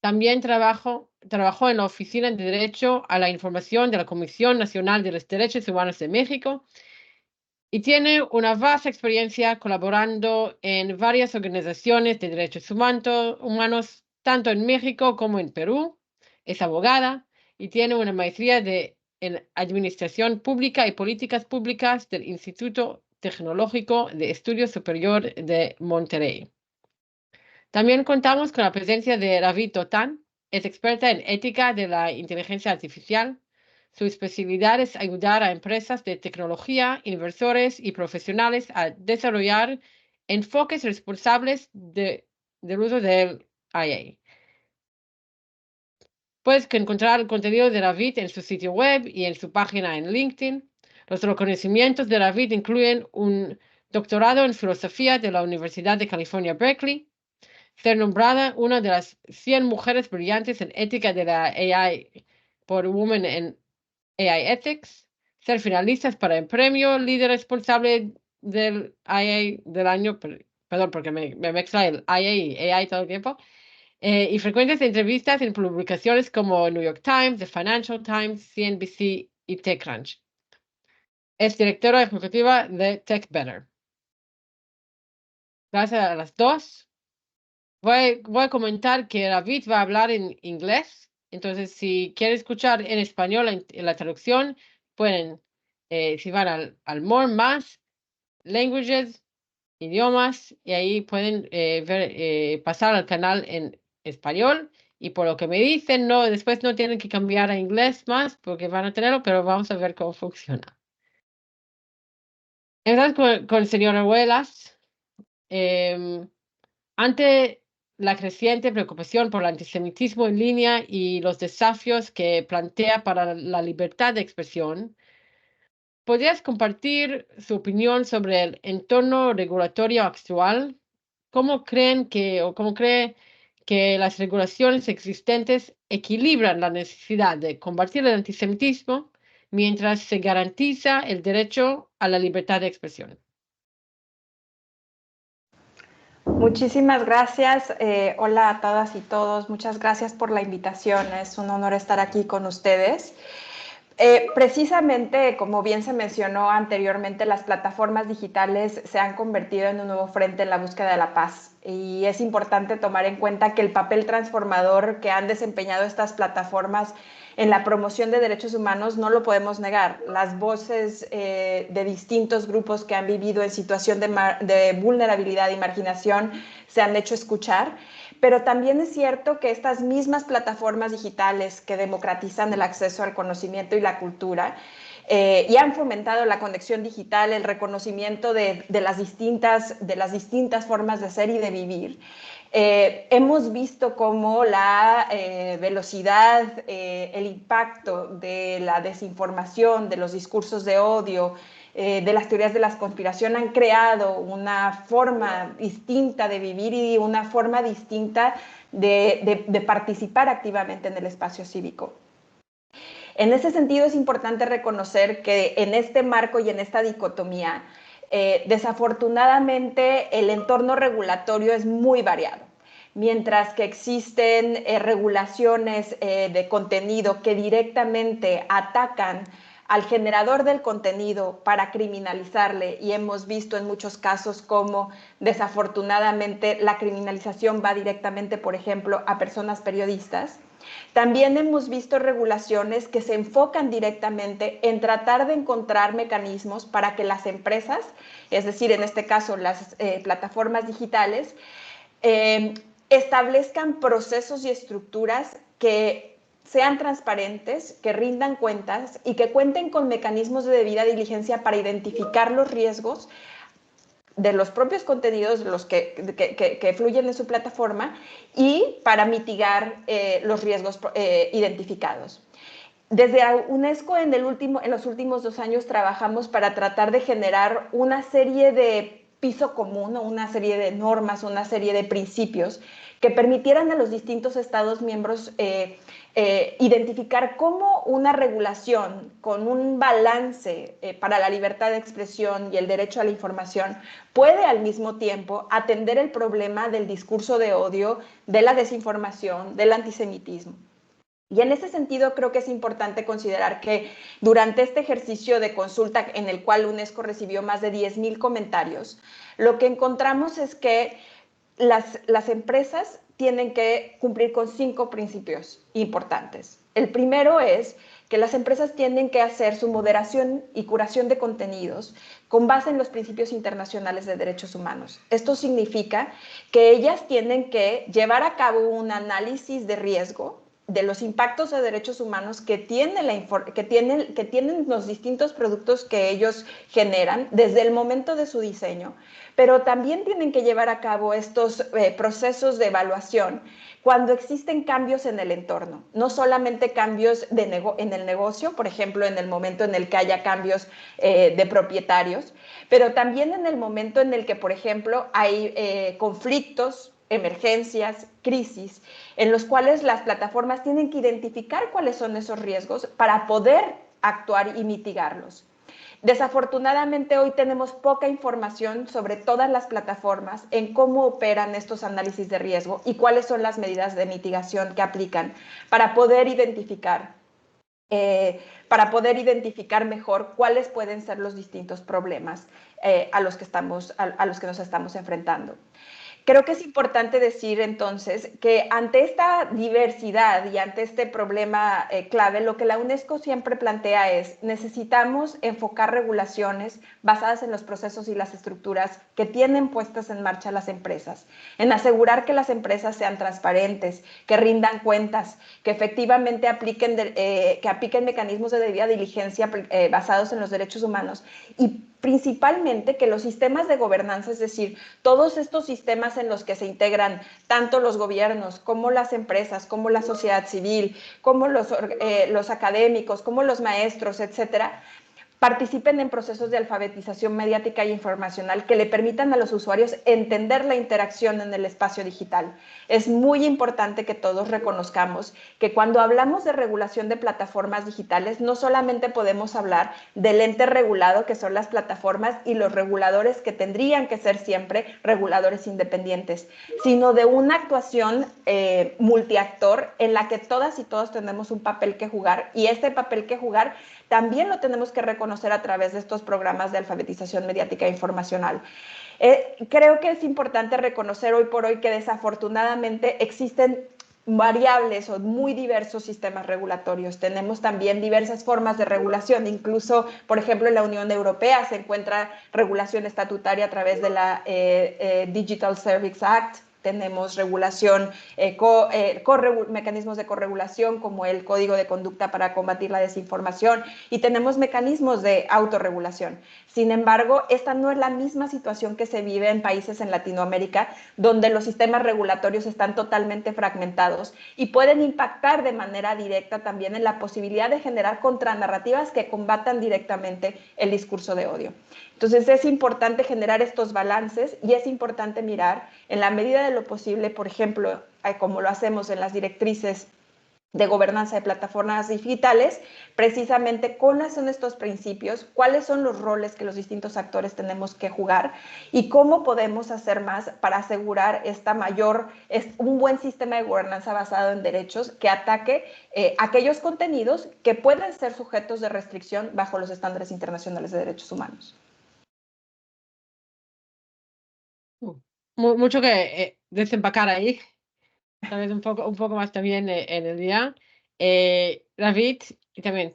también trabajó en la Oficina de Derecho a la Información de la Comisión Nacional de los Derechos Humanos de México y tiene una vasta experiencia colaborando en varias organizaciones de derechos humanos, tanto en México como en Perú. Es abogada y tiene una maestría en Administración Pública y Políticas Públicas del Instituto Tecnológico de Estudios Superior de Monterrey. También contamos con la presencia de Ravit Totan. Es experta en ética de la inteligencia artificial. Su especialidad es ayudar a empresas de tecnología, inversores y profesionales a desarrollar enfoques responsables del uso del IA. Puedes encontrar el contenido de Ravit en su sitio web y en su página en LinkedIn. Los reconocimientos de Ravit incluyen un doctorado en filosofía de la Universidad de California, Berkeley, ser nombrada una de las 100 mujeres brillantes en ética de la AI por Women in AI Ethics, ser finalistas para el premio líder responsable del IA del año, perdón, porque me mezcla el IA y AI todo el tiempo, y frecuentes entrevistas en publicaciones como New York Times, The Financial Times, CNBC y TechCrunch. es directora ejecutiva de Tech Better. Gracias a las dos. Voy a comentar que David va a hablar en inglés. Entonces, si quieren escuchar en español en la traducción, pueden, si van al More Más, Languages, Idiomas, y ahí pueden pasar al canal en español. Y por lo que me dicen, después no tienen que cambiar a inglés más porque van a tenerlo, pero vamos a ver cómo funciona. Entonces, con señora Ruelas, ante la creciente preocupación por el antisemitismo en línea y los desafíos que plantea para la libertad de expresión, ¿podrías compartir su opinión sobre el entorno regulatorio actual? ¿Cómo cree que las regulaciones existentes equilibran la necesidad de combatir el antisemitismo mientras se garantiza el derecho a la libertad de expresión? Muchísimas gracias. Hola a todas y todos. Muchas gracias por la invitación. Es un honor estar aquí con ustedes. Precisamente, como bien se mencionó anteriormente, las plataformas digitales se han convertido en un nuevo frente en la búsqueda de la paz. Y es importante tomar en cuenta que el papel transformador que han desempeñado estas plataformas en la promoción de derechos humanos no lo podemos negar. Las voces de distintos grupos que han vivido en situación de vulnerabilidad y marginación se han hecho escuchar, pero también es cierto que estas mismas plataformas digitales que democratizan el acceso al conocimiento y la cultura y han fomentado la conexión digital, el reconocimiento de las distintas formas de ser y de vivir. Hemos visto cómo la velocidad, el impacto de la desinformación, de los discursos de odio, de las teorías de la conspiración han creado una forma distinta de vivir y una forma distinta de participar activamente en el espacio cívico. En ese sentido es importante reconocer que en este marco y en esta dicotomía, desafortunadamente el entorno regulatorio es muy variado. Mientras que existen regulaciones de contenido que directamente atacan al generador del contenido para criminalizarle, y hemos visto en muchos casos cómo desafortunadamente la criminalización va directamente, por ejemplo, a personas periodistas. También hemos visto regulaciones que se enfocan directamente en tratar de encontrar mecanismos para que las empresas, es decir, en este caso las plataformas digitales, establezcan procesos y estructuras que sean transparentes, que rindan cuentas y que cuenten con mecanismos de debida diligencia para identificar los riesgos de los propios contenidos los que fluyen en su plataforma y para mitigar los riesgos identificados. Desde UNESCO en los últimos 2 años trabajamos para tratar de generar una serie de piso común, una serie de normas, una serie de principios que permitieran a los distintos Estados miembros identificar cómo una regulación con un balance para la libertad de expresión y el derecho a la información puede al mismo tiempo atender el problema del discurso de odio, de la desinformación, del antisemitismo. Y en ese sentido creo que es importante considerar que durante este ejercicio de consulta en el cual UNESCO recibió más de 10,000 comentarios, lo que encontramos es que las empresas tienen que cumplir con 5 principios importantes. El primero es que las empresas tienen que hacer su moderación y curación de contenidos con base en los principios internacionales de derechos humanos. Esto significa que ellas tienen que llevar a cabo un análisis de riesgo de los impactos de derechos humanos que tienen los distintos productos que ellos generan desde el momento de su diseño, pero también tienen que llevar a cabo estos procesos de evaluación cuando existen cambios en el entorno, no solamente cambios en el negocio, por ejemplo, en el momento en el que haya cambios de propietarios, pero también en el momento en el que, por ejemplo, hay conflictos, emergencias, crisis, en los cuales las plataformas tienen que identificar cuáles son esos riesgos para poder actuar y mitigarlos. Desafortunadamente hoy tenemos poca información sobre todas las plataformas en cómo operan estos análisis de riesgo y cuáles son las medidas de mitigación que aplican para poder identificar para poder identificar mejor cuáles pueden ser los distintos problemas a los que nos estamos enfrentando. Creo que es importante decir entonces que ante esta diversidad y ante este problema clave, lo que la UNESCO siempre plantea es necesitamos enfocar regulaciones basadas en los procesos y las estructuras que tienen puestas en marcha las empresas, en asegurar que las empresas sean transparentes, que rindan cuentas, que efectivamente apliquen mecanismos de debida diligencia basados en los derechos humanos y principalmente que los sistemas de gobernanza, es decir, todos estos sistemas en los que se integran tanto los gobiernos como las empresas, como la sociedad civil, como los académicos, como los maestros, etcétera, participen en procesos de alfabetización mediática e informacional que le permitan a los usuarios entender la interacción en el espacio digital. Es muy importante que todos reconozcamos que cuando hablamos de regulación de plataformas digitales, no solamente podemos hablar del ente regulado, que son las plataformas, y los reguladores que tendrían que ser siempre reguladores independientes, sino de una actuación multiactor en la que todas y todos tenemos un papel que jugar, y este papel que jugar también lo tenemos que reconocer a través de estos programas de alfabetización mediática e informacional. Creo que es importante reconocer hoy por hoy que desafortunadamente existen variables o muy diversos sistemas regulatorios. Tenemos también diversas formas de regulación, incluso, por ejemplo, en la Unión Europea se encuentra regulación estatutaria a través de la Digital Services Act. Tenemos regulación, mecanismos de corregulación como el Código de Conducta para combatir la desinformación y tenemos mecanismos de autorregulación. Sin embargo, esta no es la misma situación que se vive en países en Latinoamérica, donde los sistemas regulatorios están totalmente fragmentados y pueden impactar de manera directa también en la posibilidad de generar contranarrativas que combatan directamente el discurso de odio. Entonces es importante generar estos balances y es importante mirar en la medida de lo posible, por ejemplo, como lo hacemos en las directrices de gobernanza de plataformas digitales, precisamente cuáles son estos principios, cuáles son los roles que los distintos actores tenemos que jugar y cómo podemos hacer más para asegurar un buen sistema de gobernanza basado en derechos que ataque aquellos contenidos que pueden ser sujetos de restricción bajo los estándares internacionales de derechos humanos. Mucho que desempacar ahí, tal vez un poco más también en el día. David, y también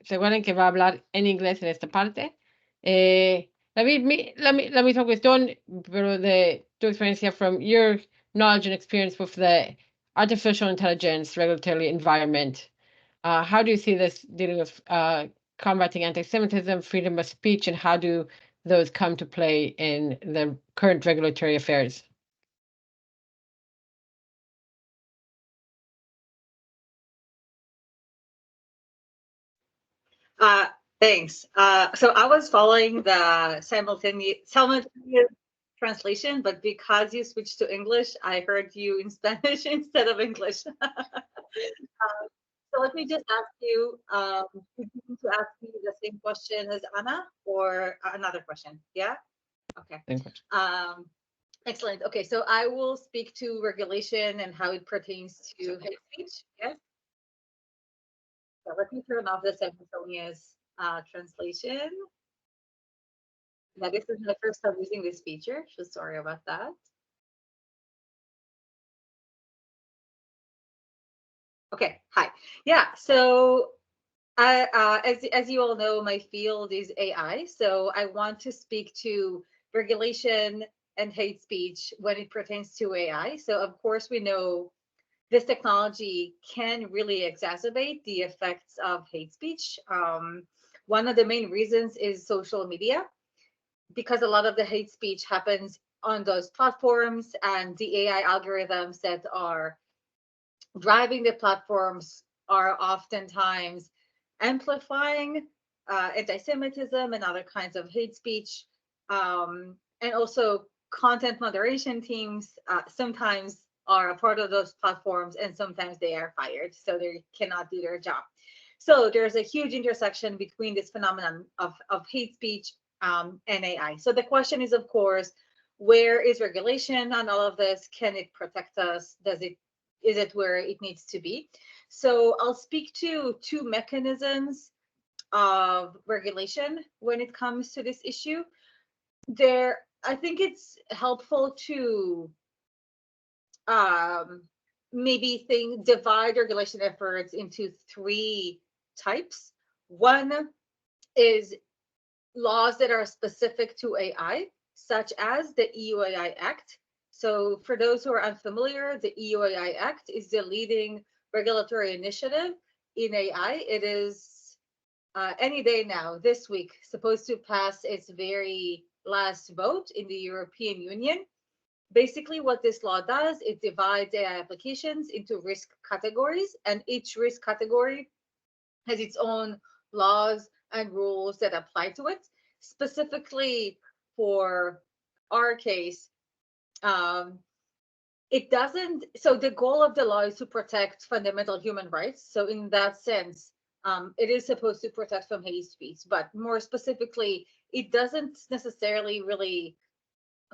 recuerden que va a hablar en inglés en esta parte. David, la misma cuestión, pero de tu experiencia from your knowledge and experience with the artificial intelligence regulatory environment. How do you see this dealing with combating anti-Semitism, freedom of speech, and how do those come to play in the current regulatory affairs? Thanks. So I was following the simultaneous translation, but because you switched to English, I heard you in Spanish instead of English. So let me just ask you, you need to ask me the same question as Anna or another question, yeah? Okay. Excellent. Okay, so I will speak to regulation and how it pertains to hate speech, yes? So let me turn off the simultaneous translation. Yeah, this is my first time using this feature, so sorry about that. Okay, hi. Yeah, so as you all know, my field is AI, so I want to speak to regulation and hate speech when it pertains to AI. So of course we know this technology can really exacerbate the effects of hate speech. One of the main reasons is social media, because a lot of the hate speech happens on those platforms, and the AI algorithms that are driving the platforms are oftentimes amplifying anti-Semitism and other kinds of hate speech. And also content moderation teams sometimes are a part of those platforms, and sometimes they are fired, so they cannot do their job. So there's a huge intersection between this phenomenon of hate speech and AI. So the question is, of course, where is regulation on all of this? Can it protect us? Is it where it needs to be? So I'll speak to two mechanisms of regulation when it comes to this issue. I think it's helpful to maybe divide regulation efforts into three types. One is laws that are specific to AI, such as the EU AI Act. So for those who are unfamiliar, the EU AI Act is the leading regulatory initiative in AI. It is any day now, this week, supposed to pass its very last vote in the European Union. Basically, what this law does, it divides AI applications into risk categories, and each risk category has its own laws and rules that apply to it. Specifically for our case, it doesn't, so the goal of the law is to protect fundamental human rights. So in that sense, it is supposed to protect from hate speech, but more specifically, it doesn't necessarily really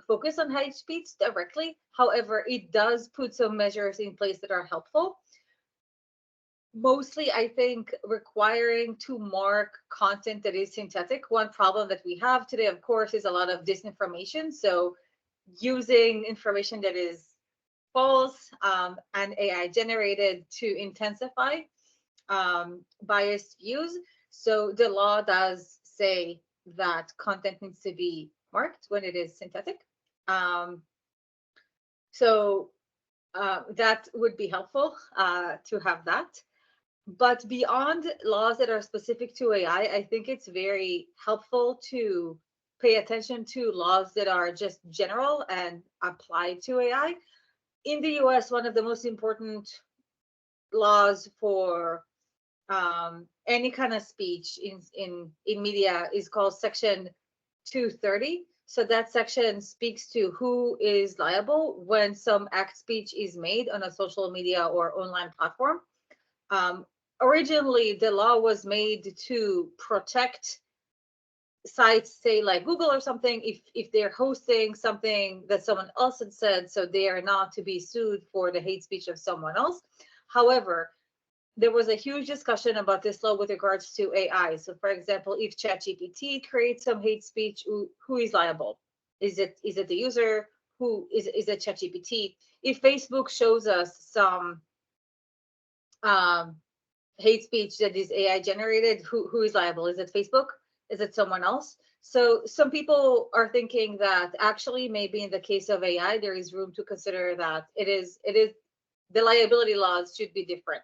focus on hate speech directly. However, it does put some measures in place that are helpful. Mostly, I think, requiring to mark content that is synthetic. One problem that we have today, of course, is a lot of disinformation. So using information that is false and AI generated to intensify biased views. So the law does say that content needs to be marked when it is synthetic. So that would be helpful to have that. But beyond laws that are specific to AI, I think it's very helpful to pay attention to laws that are just general and applied to AI. In the US, one of the most important laws for any kind of speech in media is called Section 230. So that section speaks to who is liable when some act speech is made on a social media or online platform. Originally, the law was made to protect sites, say like Google or something, if they're hosting something that someone else had said, so they are not to be sued for the hate speech of someone else. However, there was a huge discussion about this law with regards to AI. So for example, if ChatGPT creates some hate speech, who is liable? Is it the user? Who is it ChatGPT? If Facebook shows us some hate speech that is AI generated, who is liable? Is it Facebook? Is it someone else? So some people are thinking that actually maybe in the case of AI, there is room to consider that it is the liability laws should be different.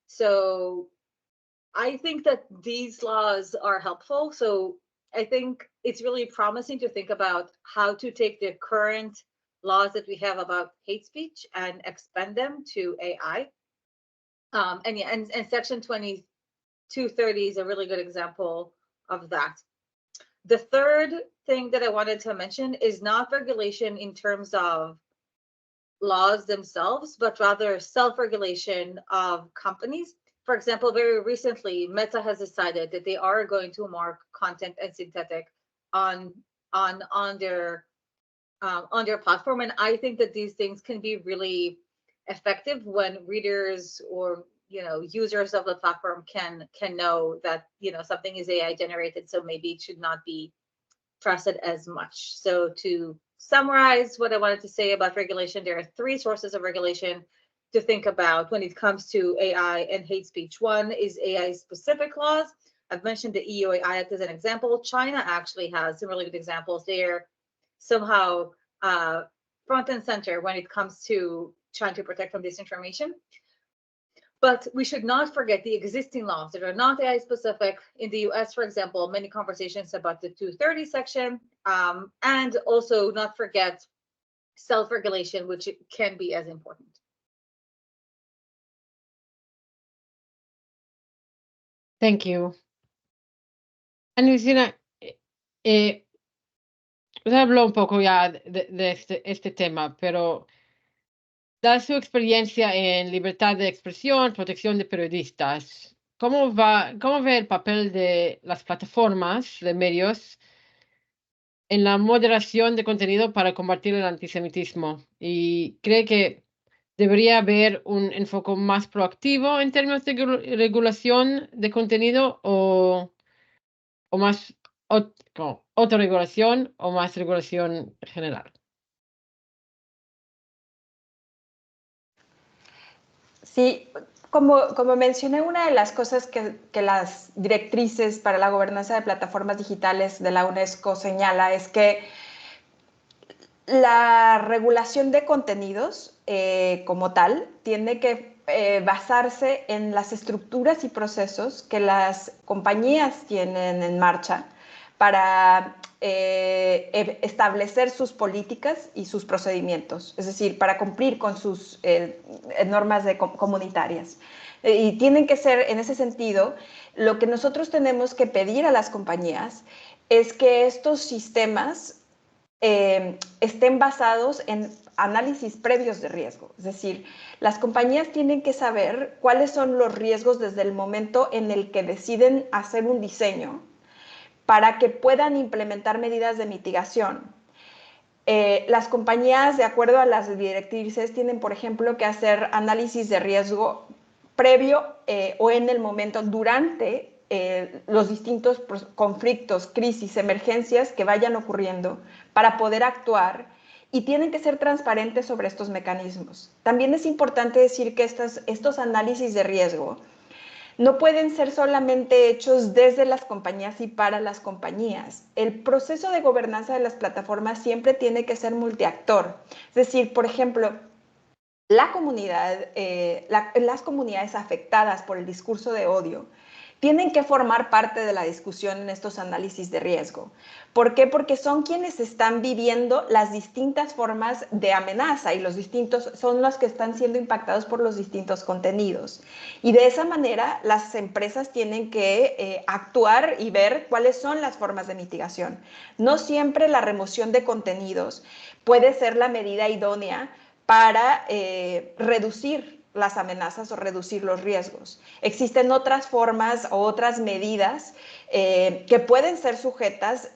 So I think that these laws are helpful. So I think it's really promising to think about how to take the current laws that we have about hate speech and expand them to AI. And Section 230 is a really good example of that. The third thing that I wanted to mention is not regulation in terms of laws themselves, but rather self-regulation of companies. For example, very recently, Meta has decided that they are going to mark content as synthetic on their platform, and I think that these things can be really effective when readers or users of the platform can know that something is AI generated, so maybe it should not be trusted as much. So to summarize what I wanted to say about regulation, there are three sources of regulation to think about when it comes to AI and hate speech. One is AI-specific laws. I've mentioned the EU AI Act as an example. China actually has some really good examples. They're somehow front and center when it comes to trying to protect from disinformation. But we should not forget the existing laws that are not AI-specific. In the US, for example, many conversations about the 230 section, and also not forget self-regulation, which can be as important. Thank you. Ana Cristina, usted habló un poco ya de este tema, pero dada su experiencia en libertad de expresión, protección de periodistas, ¿cómo ve el papel de las plataformas de medios en la moderación de contenido para combatir el antisemitismo? ¿Y cree que debería haber un enfoque más proactivo en términos de regulación de contenido o más autorregulación o más regulación general. Sí, como mencioné, una de las cosas que las directrices para la gobernanza de plataformas digitales de la UNESCO señala es que la regulación de contenidos como tal tiene que basarse en las estructuras y procesos que las compañías tienen en marcha para establecer sus políticas y sus procedimientos, es decir, para cumplir con sus normas comunitarias. Y tienen que ser, en ese sentido, lo que nosotros tenemos que pedir a las compañías es que estos sistemas estén basados en análisis previos de riesgo. Es decir, las compañías tienen que saber cuáles son los riesgos desde el momento en el que deciden hacer un diseño para que puedan implementar medidas de mitigación. Las compañías, de acuerdo a las directrices, tienen, por ejemplo, que hacer análisis de riesgo previo o en el momento, durante los distintos conflictos, crisis, emergencias que vayan ocurriendo para poder actuar, y tienen que ser transparentes sobre estos mecanismos. También es importante decir que estos análisis de riesgo no pueden ser solamente hechos desde las compañías y para las compañías. El proceso de gobernanza de las plataformas siempre tiene que ser multiactor. Es decir, por ejemplo, la comunidad, las comunidades afectadas por el discurso de odio tienen que formar parte de la discusión en estos análisis de riesgo. ¿Por qué? Porque son quienes están viviendo las distintas formas de amenaza y son los que están siendo impactados por los distintos contenidos. Y de esa manera las empresas tienen que actuar y ver cuáles son las formas de mitigación. No siempre la remoción de contenidos puede ser la medida idónea para reducir las amenazas o reducir los riesgos. Existen otras formas o otras medidas que pueden ser sujetas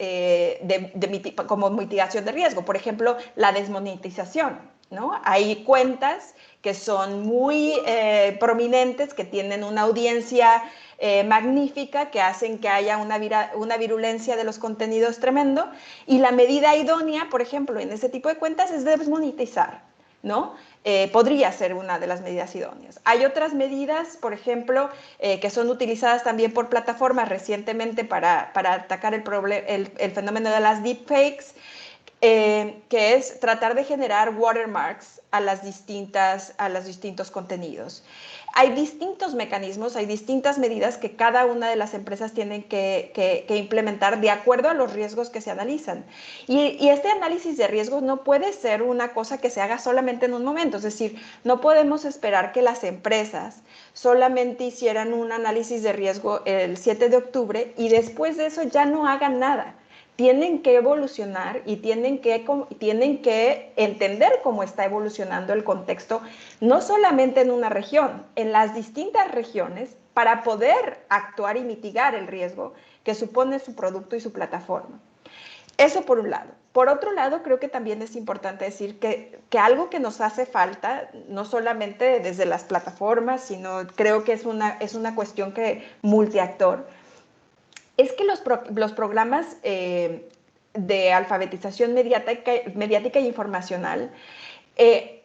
como mitigación de riesgo. Por ejemplo, la desmonetización, ¿no? Hay cuentas que son muy prominentes, que tienen una audiencia magnífica, que hacen que haya una virulencia de los contenidos tremendo, y la medida idónea, por ejemplo, en ese tipo de cuentas es desmonetizar, ¿no? Podría ser una de las medidas idóneas. Hay otras medidas, por ejemplo, que son utilizadas también por plataformas recientemente para atacar el fenómeno de las deepfakes, que es tratar de generar watermarks a los distintos contenidos. Hay distintos mecanismos, hay distintas medidas que cada una de las empresas tienen que implementar de acuerdo a los riesgos que se analizan. Y este análisis de riesgos no puede ser una cosa que se haga solamente en un momento. Es decir, no podemos esperar que las empresas solamente hicieran un análisis de riesgo el 7 de octubre y después de eso ya no hagan nada. Tienen que evolucionar y tienen que entender cómo está evolucionando el contexto, no solamente en una región, en las distintas regiones, para poder actuar y mitigar el riesgo que supone su producto y su plataforma. Eso por un lado. Por otro lado, creo que también es importante decir que algo que nos hace falta, no solamente desde las plataformas, sino creo que es una cuestión multiactor, es que los programas de alfabetización mediática e informacional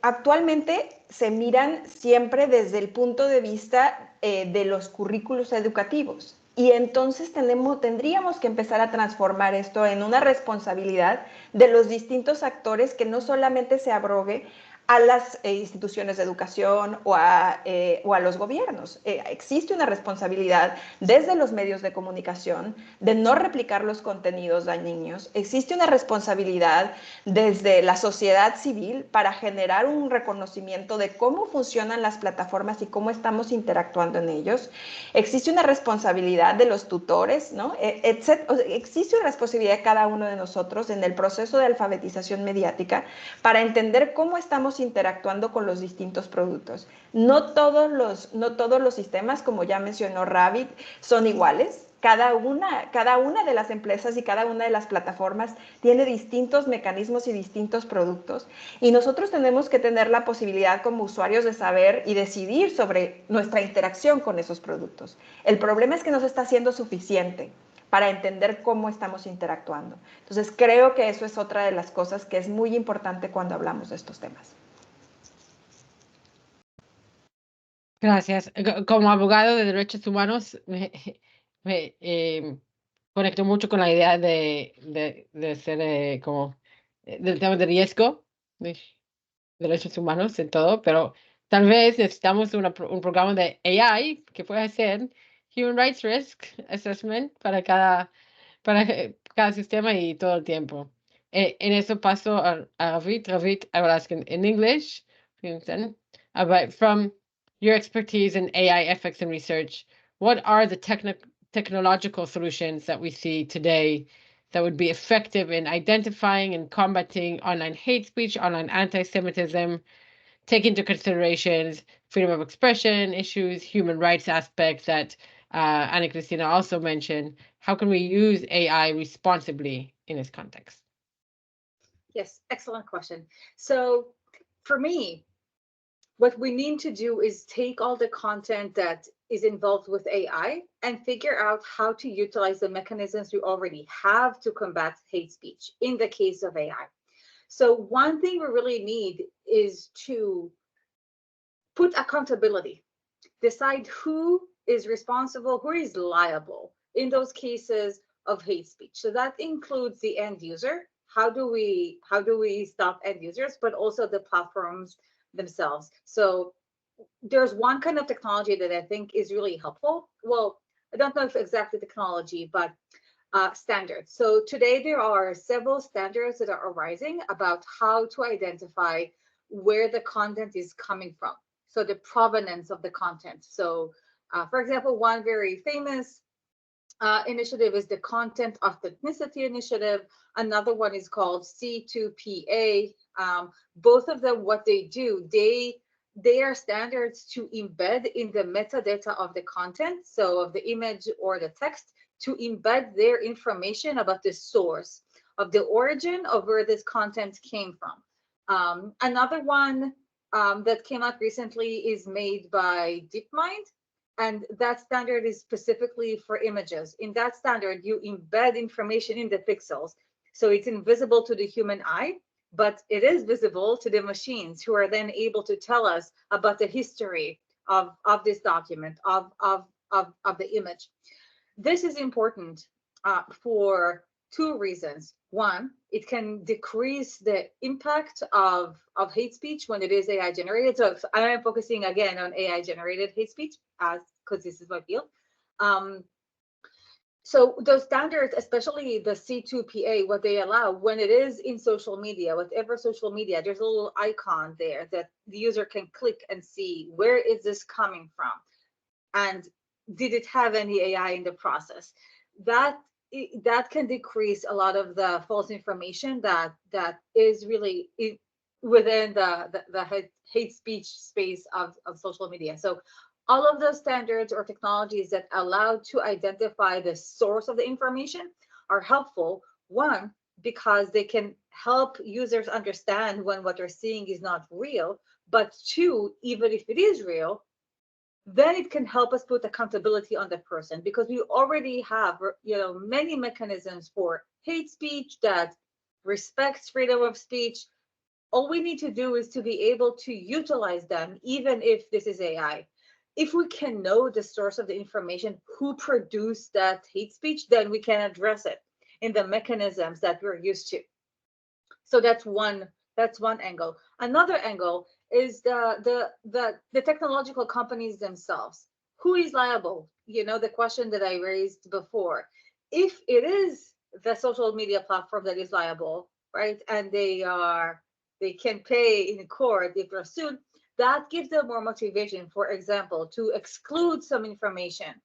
actualmente se miran siempre desde el punto de vista de los currículos educativos. Y entonces tendríamos que empezar a transformar esto en una responsabilidad de los distintos actores, que no solamente se abrogue a las instituciones de educación o a los gobiernos. Existe una responsabilidad desde los medios de comunicación de no replicar los contenidos dañinos. Existe una responsabilidad desde la sociedad civil para generar un reconocimiento de cómo funcionan las plataformas y cómo estamos interactuando en ellos. Existe una responsabilidad de los tutores, ¿no? Existe una responsabilidad de cada uno de nosotros en el proceso de alfabetización mediática para entender cómo estamos interactuando con los distintos productos. No todos los sistemas, como ya mencionó Ravid, son iguales. Cada una de las empresas y cada una de las plataformas tiene distintos mecanismos y distintos productos. Y nosotros tenemos que tener la posibilidad como usuarios de saber y decidir sobre nuestra interacción con esos productos. El problema es que no se está haciendo suficiente para entender cómo estamos interactuando. Entonces, creo que eso es otra de las cosas que es muy importante cuando hablamos de estos temas. Gracias. Como abogado de derechos humanos, me conecto mucho con la idea de ser como del tema de riesgo de derechos humanos en todo, pero tal vez necesitamos un programa de AI que pueda hacer Human Rights Risk Assessment para cada sistema y todo el tiempo. En eso paso a Ravit. Ravit, I will ask in English. But from your expertise in AI ethics and research, what are the technological solutions that we see today that would be effective in identifying and combating online hate speech, online anti-Semitism, take into considerations freedom of expression issues, human rights aspects that Ana Cristina also mentioned? How can we use AI responsibly in this context? Yes, excellent question. So for me, what we need to do is take all the content that is involved with AI and figure out how to utilize the mechanisms we already have to combat hate speech in the case of AI. So one thing we really need is to put accountability, decide who is responsible, who is liable in those cases of hate speech. So that includes the end user. How do we stop end users, but also the platforms themselves. So there's one kind of technology that I think is really helpful. Well, I don't know if exactly technology, but standards. So today there are several standards that are arising about how to identify where the content is coming from. So the provenance of the content. So for example, one very famous initiative is the Content Authenticity Initiative. Another one is called C2PA. Both of them, what they do, they are standards to embed in the metadata of the content, so of the image or the text, to embed their information about the source of the origin of where this content came from. Another one that came out recently is made by DeepMind, and that standard is specifically for images. In that standard, you embed information in the pixels, so it's invisible to the human eye, but it is visible to the machines, who are then able to tell us about the history of this document, of the image. This is important for two reasons. One, it can decrease the impact of hate speech when it is AI generated. So I am focusing again on AI generated hate speech because this is my field. So those standards, especially the C2PA, what they allow when it is in social media, whatever social media, there's a little icon there that the user can click and see where is this coming from, and did it have any AI in the process. That can decrease a lot of the false information that is really within the hate speech space of social media. So all of those standards or technologies that allow to identify the source of the information are helpful. One, because they can help users understand when what they're seeing is not real. But two, even if it is real, then it can help us put accountability on the person, because we already have, many mechanisms for hate speech that respects freedom of speech. All we need to do is to be able to utilize them, even if this is AI. If we can know the source of the information, who produced that hate speech, then we can address it in the mechanisms that we're used to. So that's one angle. Another angle is the technological companies themselves. Who is liable? The question that I raised before. If it is the social media platform that is liable, right, and they can pay in court if they're sued, that gives them more motivation, for example, to exclude some information.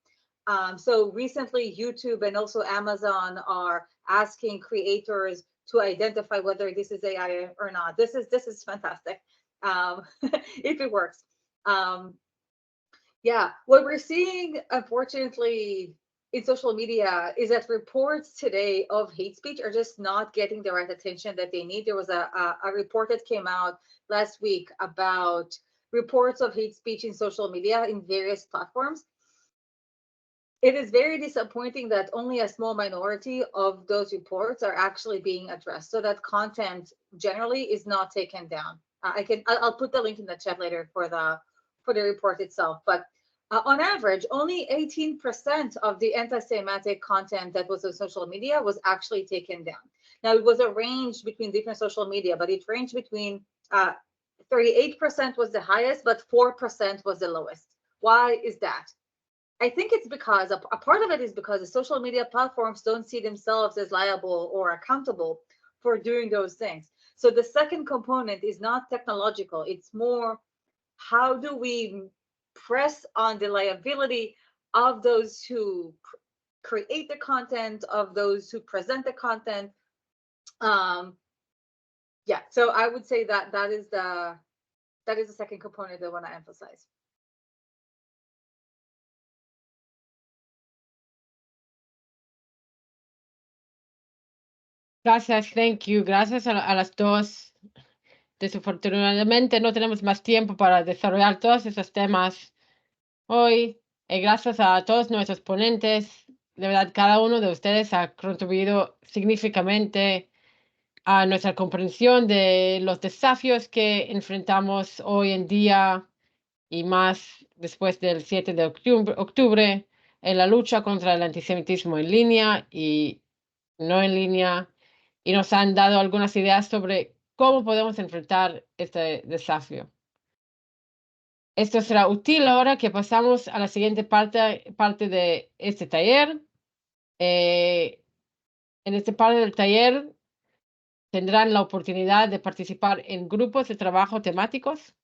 So recently, YouTube and also Amazon are asking creators to identify whether this is AI or not. This is fantastic, if it works. Yeah, what we're seeing, unfortunately, in social media is that reports today of hate speech are just not getting the right attention that they need. There was a report that came out last week about reports of hate speech in social media in various platforms. It is very disappointing that only a small minority of those reports are actually being addressed, so that content generally is not taken down. I'll put the link in the chat later for the report itself, but on average, only 18% of the anti-Semitic content that was on social media was actually taken down. Now, it was a range between different social media, but it ranged between 38% was the highest, but 4% was the lowest. Why is that? I think it's because a part of it is because the social media platforms don't see themselves as liable or accountable for doing those things. So the second component is not technological. It's more, how do we press on the liability of those who create the content, of those who present the content? Yeah, so I would say that that is the second component that I want to emphasize. Gracias, thank you. Gracias a las dos. Desafortunadamente no tenemos más tiempo para desarrollar todos esos temas hoy. Gracias a todos nuestros ponentes. De verdad, cada uno de ustedes ha contribuido significativamente a nuestra comprensión de los desafíos que enfrentamos hoy en día y más después del 7 de octubre en la lucha contra el antisemitismo en línea y no en línea, y nos han dado algunas ideas sobre cómo podemos enfrentar este desafío. Esto será útil ahora que pasamos a la siguiente parte de este taller. En esta parte del taller tendrán la oportunidad de participar en grupos de trabajo temáticos.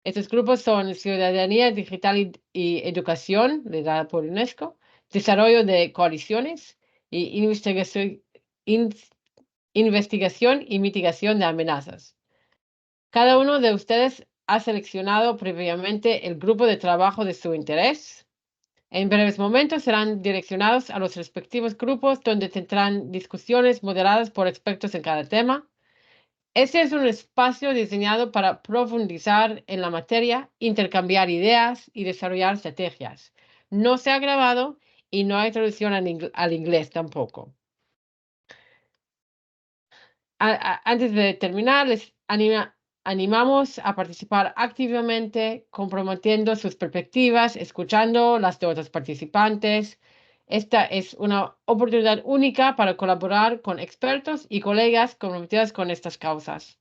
Estos grupos son Ciudadanía Digital y Educación, liderada por UNESCO, Desarrollo de Coaliciones y Investigación y Mitigación de Amenazas. Cada uno de ustedes ha seleccionado previamente el grupo de trabajo de su interés. En breves momentos serán direccionados a los respectivos grupos donde tendrán discusiones moderadas por expertos en cada tema. Este es un espacio diseñado para profundizar en la materia, intercambiar ideas y desarrollar estrategias. No se ha grabado y no hay traducción al inglés tampoco. Antes de terminar, les animamos a participar activamente, comprometiendo sus perspectivas, escuchando las de otros participantes. Esta es una oportunidad única para colaborar con expertos y colegas comprometidos con estas causas.